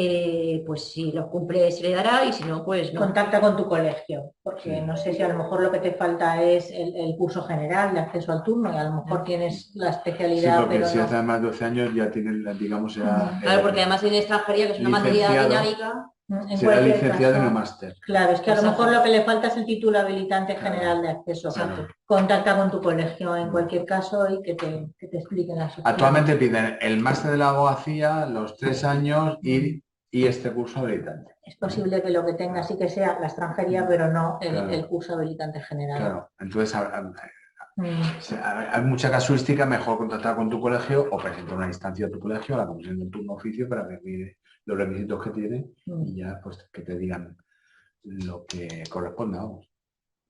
Speaker 3: pues si los cumple se le dará y si no, pues no.
Speaker 2: Contacta con tu colegio, porque
Speaker 1: Sí.
Speaker 2: no sé si a lo mejor lo que te falta es el curso general de acceso al turno y a lo mejor tienes la
Speaker 1: Sí,
Speaker 2: especialidad,
Speaker 1: porque
Speaker 2: pero
Speaker 1: si
Speaker 2: no.
Speaker 1: hace más de 12 años ya tienen, digamos, ya...
Speaker 3: Claro, porque además en extranjería, que es una materia
Speaker 1: licenciado.
Speaker 3: dinámica.
Speaker 2: En
Speaker 1: será
Speaker 2: cualquier
Speaker 1: licenciado en
Speaker 2: caso,
Speaker 1: el máster.
Speaker 2: claro, es que a lo
Speaker 3: Exacto.
Speaker 2: mejor lo que le falta es el título habilitante
Speaker 1: Claro.
Speaker 2: general de acceso.
Speaker 1: Claro.
Speaker 2: Contacta con tu colegio en cualquier caso y que te expliquen las opciones.
Speaker 1: Actualmente piden el máster de la abogacía, los 3 años y este curso habilitante.
Speaker 2: Es posible que lo que tenga sí que sea la extranjería, pero no
Speaker 1: Claro.
Speaker 2: el curso habilitante general.
Speaker 1: Claro, entonces hay mucha casuística, mejor contactar con tu colegio o presentar una instancia a tu colegio, a la comisión de turno oficio, para que mire los requisitos que tiene y ya pues que te digan lo que corresponda, vamos.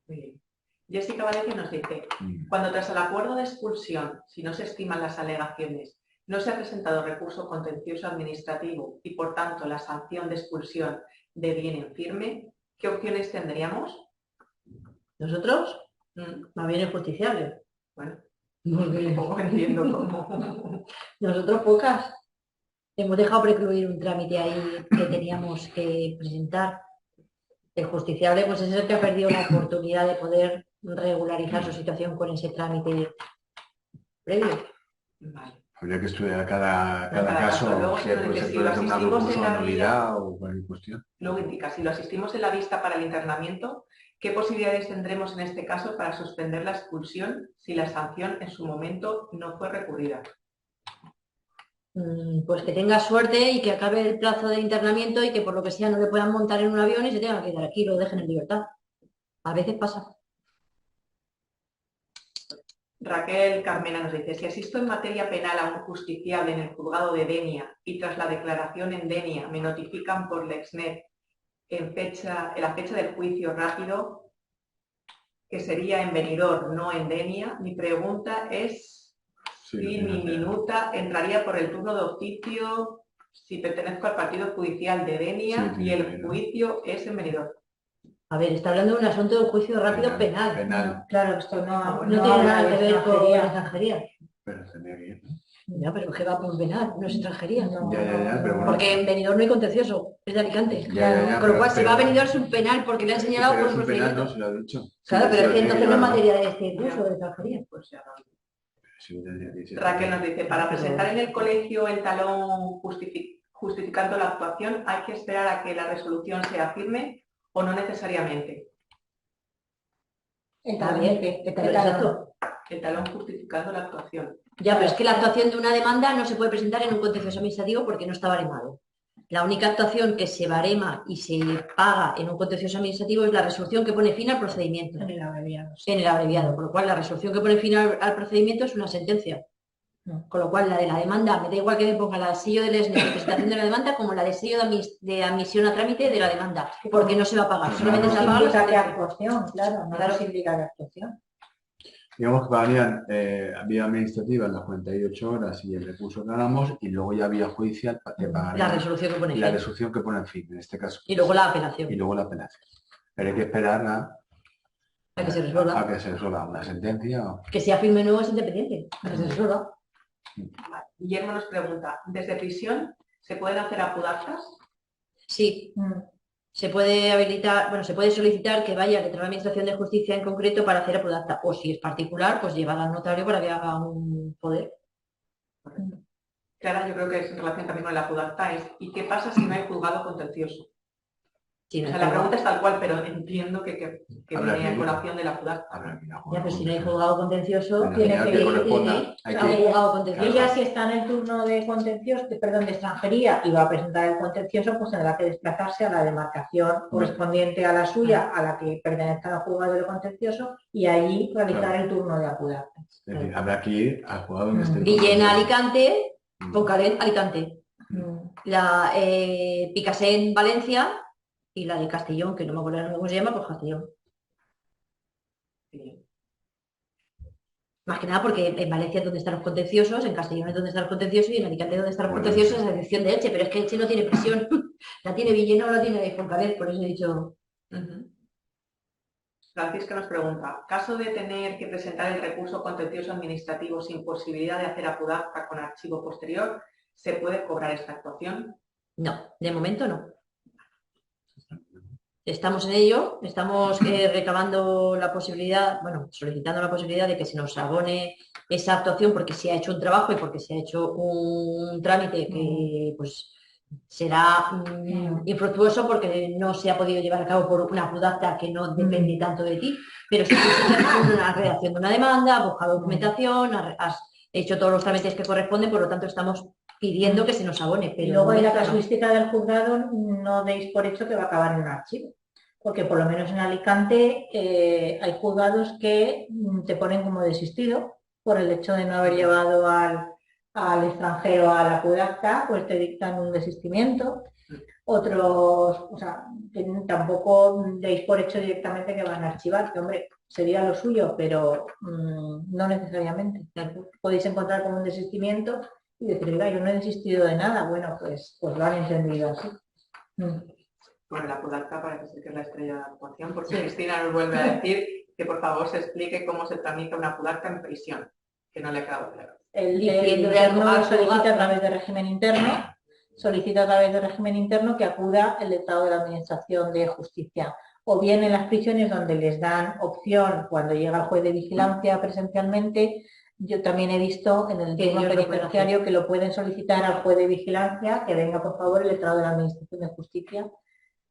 Speaker 4: Muy bien. Jessica Valencia nos dice, cuando tras el acuerdo de expulsión, si no se estiman las alegaciones, no se ha presentado recurso contencioso administrativo y por tanto la sanción de expulsión deviene en firme, ¿qué opciones tendríamos?
Speaker 3: ¿Nosotros? Más bien es justiciable.
Speaker 4: Bueno,
Speaker 3: Porque
Speaker 4: tampoco entiendo cómo.
Speaker 3: nosotros pocas. Hemos dejado precluir un trámite ahí que teníamos que presentar. El justiciable pues es el que ha perdido la oportunidad de poder regularizar su situación con ese trámite previo.
Speaker 4: Vale.
Speaker 1: Habría que estudiar cada
Speaker 4: Cada
Speaker 1: caso,
Speaker 4: caso. Luego,
Speaker 1: si
Speaker 4: si
Speaker 1: puede ser
Speaker 4: lo
Speaker 1: una
Speaker 4: asistimos
Speaker 1: recurso
Speaker 4: en
Speaker 1: de
Speaker 4: la
Speaker 1: nulidad o cualquier cuestión.
Speaker 4: Luego indica, si lo asistimos en la vista para el internamiento, ¿qué posibilidades tendremos en este caso para suspender la expulsión si la sanción en su momento no fue recurrida?
Speaker 3: Pues que tenga suerte y que acabe el plazo de internamiento y que por lo que sea no le puedan montar en un avión y se tenga que quedar aquí y lo dejen en libertad. A veces pasa.
Speaker 4: Raquel Carmena nos dice, si asisto en materia penal a un justiciable en el juzgado de Denia y tras la declaración en Denia me notifican por Lexnet en la fecha del juicio rápido, que sería en Benidorm, no en Denia, mi pregunta es si mi minuta entraría por el turno de oficio si pertenezco al partido judicial de Denia y el juicio es en Benidorm.
Speaker 3: A ver, está hablando de un asunto de juicio rápido penal.
Speaker 2: No, claro, esto no
Speaker 3: tiene nada que ver con extranjería.
Speaker 1: Pero tendría que ir, ¿no?
Speaker 3: Ya, pero que va por penal, no es extranjería.
Speaker 1: Ya, pero bueno.
Speaker 3: Porque en Benidorm no hay contencioso, es de Alicante.
Speaker 1: Ya,
Speaker 3: Con lo cual, si
Speaker 1: pero-
Speaker 3: va a Benidorm es un penal porque le han señalado por
Speaker 1: Pero
Speaker 3: un
Speaker 1: es un penal,
Speaker 3: procedimiento.
Speaker 1: no, se lo ha dicho.
Speaker 3: Claro,
Speaker 1: Sí,
Speaker 3: pero es que
Speaker 1: sí,
Speaker 3: entonces no es
Speaker 1: claro.
Speaker 3: materia de este curso de extranjería.
Speaker 4: Pues ya no.
Speaker 1: Sí, tendría que ser.
Speaker 4: Raquel nos dice, para presentar en el colegio el talón justificando la actuación, ¿hay que esperar a que la resolución sea firme o no necesariamente?
Speaker 3: Está bien, exacto.
Speaker 4: El talón justificando la actuación.
Speaker 3: Ya, pero es que la actuación de una demanda no se puede presentar en un contencioso administrativo porque no está baremado. La única actuación que se barema y se paga en un contencioso administrativo es la resolución que pone fin al procedimiento.
Speaker 2: En el abreviado.
Speaker 3: En el abreviado, por lo cual la resolución que pone fin al procedimiento es una sentencia. Con lo cual la de la demanda, me da igual que me ponga la sello del ESNE de presentación de la demanda como la de sello de admisión a trámite de la demanda, porque no se va a pagar, solamente se va a pagar la
Speaker 2: implica que
Speaker 3: sentencia.
Speaker 2: actuación, claro, no
Speaker 3: Claro.
Speaker 2: nos implica que actuación.
Speaker 1: digamos que valían vía administrativa en las 48 horas y el recurso que hagamos, y luego ya vía judicial que
Speaker 3: La
Speaker 1: pagaría
Speaker 3: resolución que pone
Speaker 1: la
Speaker 3: fin.
Speaker 1: resolución que pone en fin, en este caso.
Speaker 3: Y luego la apelación.
Speaker 1: Y luego la apelación. Pero hay que esperar
Speaker 3: A que se resuelva.
Speaker 1: a que se resuelva una sentencia.
Speaker 3: Que sea firme o no es independiente. A que se resuelva.
Speaker 4: Vale. Guillermo nos pregunta, ¿desde prisión se pueden hacer apudactas?
Speaker 3: Sí. Se puede habilitar, bueno, se puede solicitar que vaya a letrado de Administración de Justicia en concreto para hacer apudacta. O si es particular, pues llevar al notario para que haga un poder.
Speaker 4: Clara, yo creo que es en relación también con la apudacta, es ¿y qué pasa si no hay juzgado contencioso?
Speaker 3: Sí,
Speaker 4: O sea, la pregunta es tal cual, pero entiendo que
Speaker 1: Habrá
Speaker 4: viene a
Speaker 1: que-
Speaker 4: colación de la apudacta.
Speaker 1: Habrá que ir a
Speaker 3: Ya,
Speaker 1: jugar
Speaker 3: pues si no hay
Speaker 1: con
Speaker 3: juzgado contencioso,
Speaker 1: eso.
Speaker 2: tiene
Speaker 1: Ya
Speaker 2: que
Speaker 1: que
Speaker 2: ir,
Speaker 1: corresponda, hay
Speaker 3: hay
Speaker 1: que...
Speaker 3: juzgado
Speaker 2: Y
Speaker 3: contencioso.
Speaker 2: ya si está en el turno de contencioso, perdón, de extranjería y va a presentar el contencioso, pues tendrá que desplazarse a la demarcación correspondiente a la suya, a la que pertenezca al juzgado del contencioso, y allí realizar
Speaker 1: Claro.
Speaker 2: el turno de apudacta.
Speaker 1: Es decir, habrá que ir al juzgado donde esté el
Speaker 3: Villena,
Speaker 1: contencioso.
Speaker 3: Alicante, Poncalén, Alicante.
Speaker 2: Mm.
Speaker 3: La Picassent, Valencia, y la de Castellón, que no me acuerdo cómo se llama, pues Castellón.
Speaker 4: Sí.
Speaker 3: Más que nada porque en Valencia es donde están los contenciosos, en Castellón es donde están los contenciosos y en Alicante es donde están los
Speaker 1: Bueno,
Speaker 3: contenciosos,
Speaker 1: sí.
Speaker 3: a excepción de Elche, pero es que Elche no tiene prisión. La tiene Villena o la tiene Poncalén, por eso he dicho...
Speaker 4: Francisca nos pregunta, caso de tener que presentar el recurso contencioso administrativo sin posibilidad de hacer apudacta con archivo posterior, ¿se puede cobrar esta actuación?
Speaker 3: No, de momento no. Estamos en ello, estamos recabando la posibilidad, bueno, solicitando la posibilidad de que se nos abone esa actuación porque se ha hecho un trabajo y porque se ha hecho un trámite que pues será infructuoso porque no se ha podido llevar a cabo por una apudacta que no depende tanto de ti, pero si tú has hecho una redacción de una demanda, has buscado documentación, has hecho todos los trámites que corresponden, por lo tanto estamos pidiendo que se nos abone. Pero
Speaker 2: Y luego en la
Speaker 3: de momento no.
Speaker 2: casuística del juzgado no deis por hecho que va a acabar en un archivo, porque por lo menos en Alicante hay juzgados que te ponen como desistido por el hecho de no haber llevado al extranjero a la apudacta, pues te dictan un desistimiento. Otros, o sea, que tampoco deis por hecho directamente que van a archivar, que hombre, sería lo suyo, pero no necesariamente. Podéis encontrar como un desistimiento y decir, oiga, yo no he desistido de nada. Bueno, pues lo han entendido así.
Speaker 4: Bueno, la apudacta parece ser que es la estrella de la actuación, porque Cristina nos vuelve a decir que por favor se explique cómo se tramita una apudacta en prisión, que no le ha quedado claro.
Speaker 2: El
Speaker 3: Diciendo
Speaker 2: interno
Speaker 3: al
Speaker 2: solicita
Speaker 3: juzgado.
Speaker 2: a través de régimen interno, que acuda el letrado de la Administración de Justicia. O bien en las prisiones donde les dan opción cuando llega el juez de vigilancia presencialmente. Yo también he visto en el turno penitenciario que lo pueden solicitar al juez de vigilancia, que venga por favor el letrado de la Administración de Justicia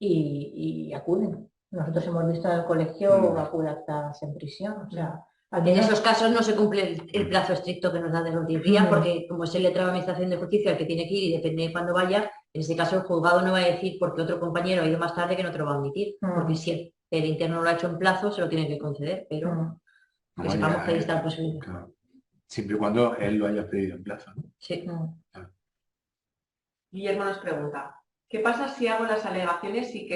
Speaker 2: y acuden. Nosotros hemos visto en el colegio apudactas en prisión. O sea,
Speaker 3: en esos casos no se cumple el plazo estricto que nos da de los 10 días, porque como es el letrado de Administración de Justicia el que tiene que ir y depende de cuándo vaya, en ese caso el juzgado no va a decir porque otro compañero ha ido más tarde que no te lo va a admitir, porque si el interno lo ha hecho en plazo se lo tiene que conceder, pero que sepamos que ahí está la posibilidad.
Speaker 1: Claro. Siempre y cuando él lo haya pedido en plazo, ¿no?
Speaker 3: Sí.
Speaker 4: Guillermo nos pregunta, ¿qué pasa si hago las alegaciones sin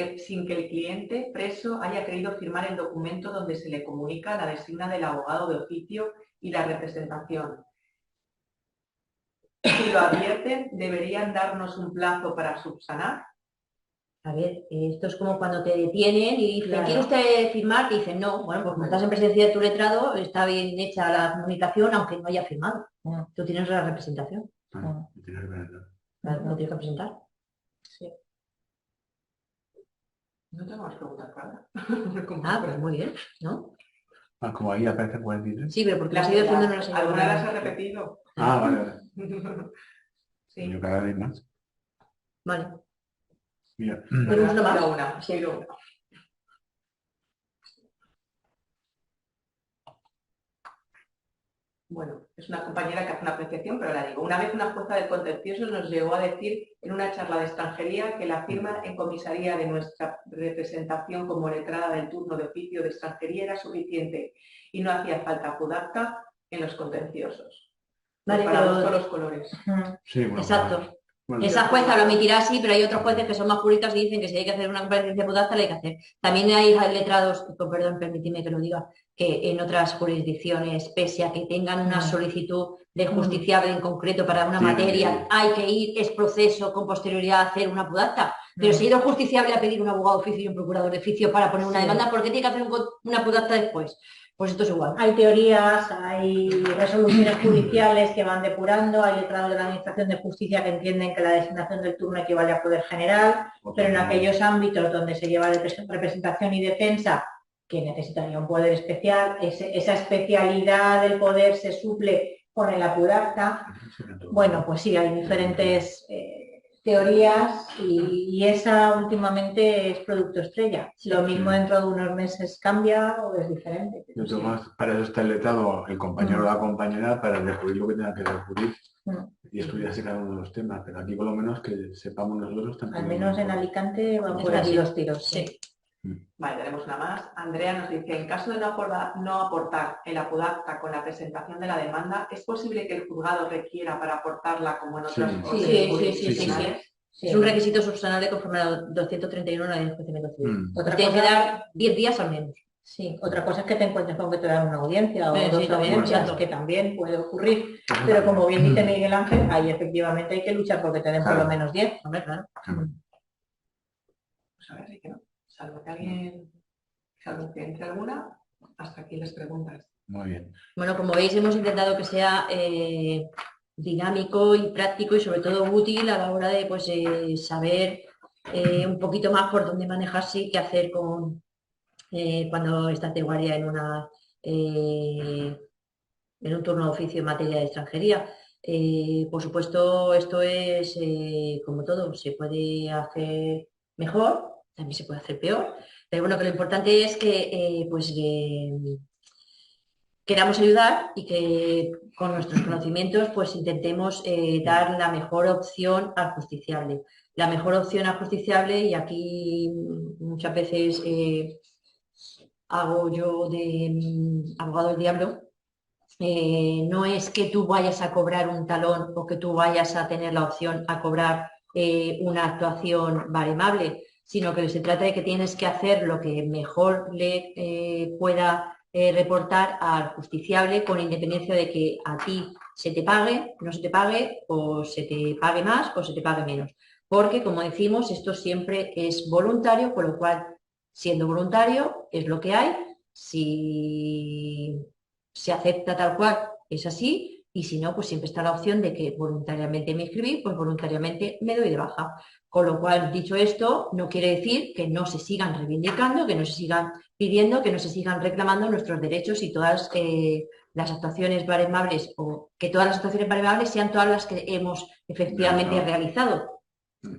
Speaker 4: que el cliente preso haya querido firmar el documento donde se le comunica la designa del abogado de oficio y la representación? Si lo advierten, ¿deberían darnos un plazo para subsanar?
Speaker 3: A ver, esto es como cuando te detienen y dicen,
Speaker 2: Claro.
Speaker 3: ¿quiere usted firmar? Y dicen, no, bueno, pues como estás en presencia de tu letrado, está bien hecha la comunicación, aunque no haya firmado. Tú tienes la representación.
Speaker 1: Ah, tiene que ver, ¿no?
Speaker 3: Lo tienes que presentar.
Speaker 2: Sí.
Speaker 4: No tengo más preguntas, Carla.
Speaker 3: Pues muy bien, ¿no?
Speaker 1: Ah, como ahí aparece 43.
Speaker 3: Sí, pero porque las he ido haciendo no las he
Speaker 4: ¿Alguna las
Speaker 3: llevado.
Speaker 4: has repetido?
Speaker 1: Ah, vale, vale.
Speaker 4: Sí.
Speaker 1: Yo cada vez más.
Speaker 3: Vale.
Speaker 1: Mira.
Speaker 3: Pero una más.
Speaker 4: Una. Sí, una. Bueno, es una compañera que hace una apreciación, pero la digo. Una vez una jueza del contencioso nos llegó a decir en una charla de extranjería que la firma en comisaría de nuestra representación como letrada del turno de oficio de extranjería era suficiente y no hacía falta apudacta en los contenciosos.
Speaker 3: Vale,
Speaker 4: Para
Speaker 3: pero...
Speaker 4: todos los colores.
Speaker 1: Sí, bueno,
Speaker 3: Exacto.
Speaker 1: Bueno,
Speaker 3: Esa jueza lo emitirá así, pero hay otros jueces que son más puristas y dicen que si hay que hacer una comparecencia pudasta, la hay que hacer. También hay letrados, con perdón, permíteme que lo diga, que en otras jurisdicciones, pese a que tengan una solicitud de justiciable en concreto para una materia, hay que ir, es proceso con posterioridad a hacer una pudasta. Pero si ha ido el justiciable a pedir un abogado de oficio y un procurador de oficio para poner una demanda, ¿por qué tiene que hacer una pudasta después? Pues esto es igual.
Speaker 2: Hay teorías, hay resoluciones judiciales que van depurando, hay letrados de la Administración de Justicia que entienden que la designación del turno equivale a poder general, pero en aquellos ámbitos donde se lleva representación y defensa, que necesitaría un poder especial, esa especialidad del poder se suple con el apudacta. Bueno, pues sí, hay diferentes teorías y esa últimamente es producto estrella. Lo mismo dentro de unos meses cambia o es diferente.
Speaker 1: Para eso está el letrado, el compañero o la compañera, para recurrir lo que tenga que recurrir y estudiarse cada uno de los temas. Pero aquí por lo menos que sepamos nosotros también.
Speaker 2: Al menos en Alicante van por aquí los tiros.
Speaker 3: Sí.
Speaker 4: Vale, tenemos una más. Andrea nos dice, en caso de no aportar el apudacta con la presentación de la demanda, ¿es posible que el juzgado requiera para aportarla como en otras
Speaker 3: Sí. Es un requisito subsanable conforme a la 231 de la Ley de Enjuiciamiento Civil. Tiene que dar 10 días al menos.
Speaker 2: Sí, otra cosa es que te encuentres con que te dan una audiencia o dos
Speaker 3: también,
Speaker 2: audiencias, que también puede ocurrir. Pero como bien dice Miguel Ángel, ahí efectivamente hay que luchar porque te den por lo menos 10.
Speaker 3: Hombre, claro.
Speaker 4: Pues a ver, sí que no. Salvo que entre alguna, hasta aquí las preguntas.
Speaker 1: Muy bien.
Speaker 3: Bueno, como veis, hemos intentado que sea dinámico y práctico y sobre todo útil a la hora de pues, saber un poquito más por dónde manejarse y qué hacer cuando estás de guardia en un turno de oficio en materia de extranjería. Por supuesto, esto es como todo, se puede hacer mejor, también se puede hacer peor, pero bueno, que lo importante es que queramos ayudar y que con nuestros conocimientos pues intentemos dar la mejor opción al justiciable. La mejor opción al justiciable, y aquí muchas veces hago yo de abogado del diablo, no es que tú vayas a cobrar un talón o que tú vayas a tener la opción a cobrar una actuación baremable, sino que se trata de que tienes que hacer lo que mejor le pueda reportar al justiciable, con independencia de que a ti se te pague, no se te pague, o se te pague más o se te pague menos. Porque, como decimos, esto siempre es voluntario, con lo cual, siendo voluntario, es lo que hay. Si se acepta tal cual, es así, y si no, pues siempre está la opción de que voluntariamente me inscribí, pues voluntariamente me doy de baja. Con lo cual, dicho esto, no quiere decir que no se sigan reivindicando, que no se sigan pidiendo, que no se sigan reclamando nuestros derechos y todas las actuaciones baremables, o que todas las actuaciones baremables sean todas las que hemos efectivamente realizado.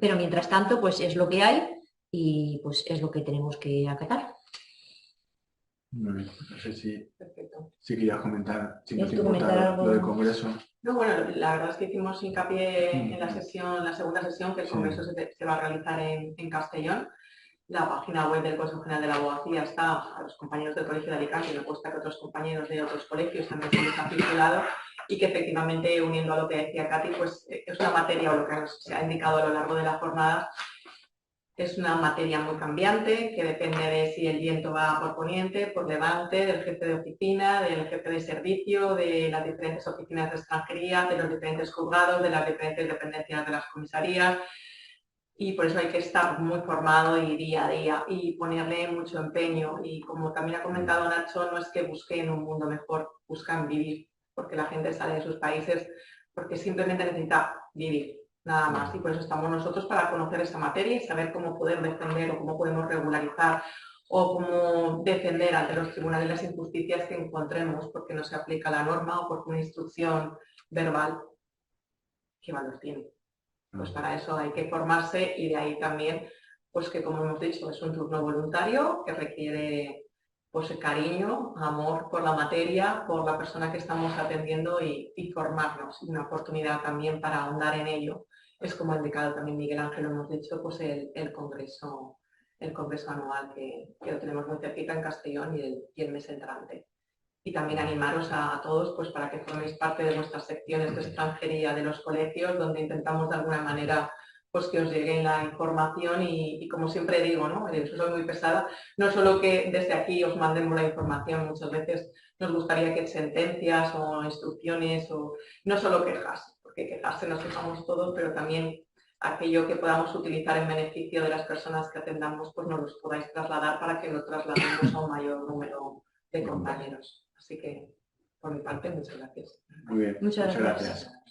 Speaker 3: Pero mientras tanto, pues es lo que hay y pues es lo que tenemos que acatar.
Speaker 1: Muy bien. No sé si
Speaker 4: Perfecto.
Speaker 1: querías comentar, si
Speaker 3: ¿Quieres
Speaker 1: nos importa
Speaker 3: comentar algo?
Speaker 1: lo del Congreso.
Speaker 4: No, bueno, la verdad es que hicimos hincapié en la segunda sesión, que el Congreso se va a realizar en Castellón. La página web del Consejo General de la Abogacía está a los compañeros del Colegio de Alicante, y me consta que otros compañeros de otros colegios también se les ha circulado, y que efectivamente, uniendo a lo que decía Katy, pues es una materia, o lo que se ha indicado a lo largo de la jornada, es una materia muy cambiante, que depende de si el viento va por poniente, por levante, del jefe de oficina, del jefe de servicio, de las diferentes oficinas de extranjería, de los diferentes juzgados, de las diferentes dependencias de las comisarías. Y por eso hay que estar muy formado y día a día y ponerle mucho empeño. Y como también ha comentado Nacho, no es que busquen un mundo mejor, buscan vivir, porque la gente sale de sus países porque simplemente necesita vivir, nada más. Y por eso estamos nosotros, para conocer esta materia y saber cómo poder defender o cómo podemos regularizar o cómo defender ante los tribunales las injusticias que encontremos porque no se aplica la norma o porque una instrucción verbal, ¿qué valor tiene? Pues para eso hay que formarse, y de ahí también, pues que como hemos dicho, es un turno voluntario que requiere pues cariño, amor por la materia, por la persona que estamos atendiendo y formarnos. Y una oportunidad también para ahondar en ello. Es como ha indicado también Miguel Ángel, lo hemos dicho, pues el congreso anual que lo tenemos muy cerquita en Castellón y el mes entrante. y también animaros a todos pues, para que forméis parte de nuestras secciones de extranjería de los colegios, donde intentamos de alguna manera pues que os llegue la información y como siempre digo, ¿no? Soy muy pesada, no solo que desde aquí os mandemos la información, muchas veces nos gustaría que sentencias o instrucciones o no solo quejas, porque quejarse nos quejamos todos, pero también aquello que podamos utilizar en beneficio de las personas que atendamos, pues nos los podáis trasladar para que lo traslademos a un mayor número de compañeros. Así que, por mi parte, muchas gracias.
Speaker 1: Muy bien,
Speaker 3: Muchas gracias.
Speaker 1: gracias.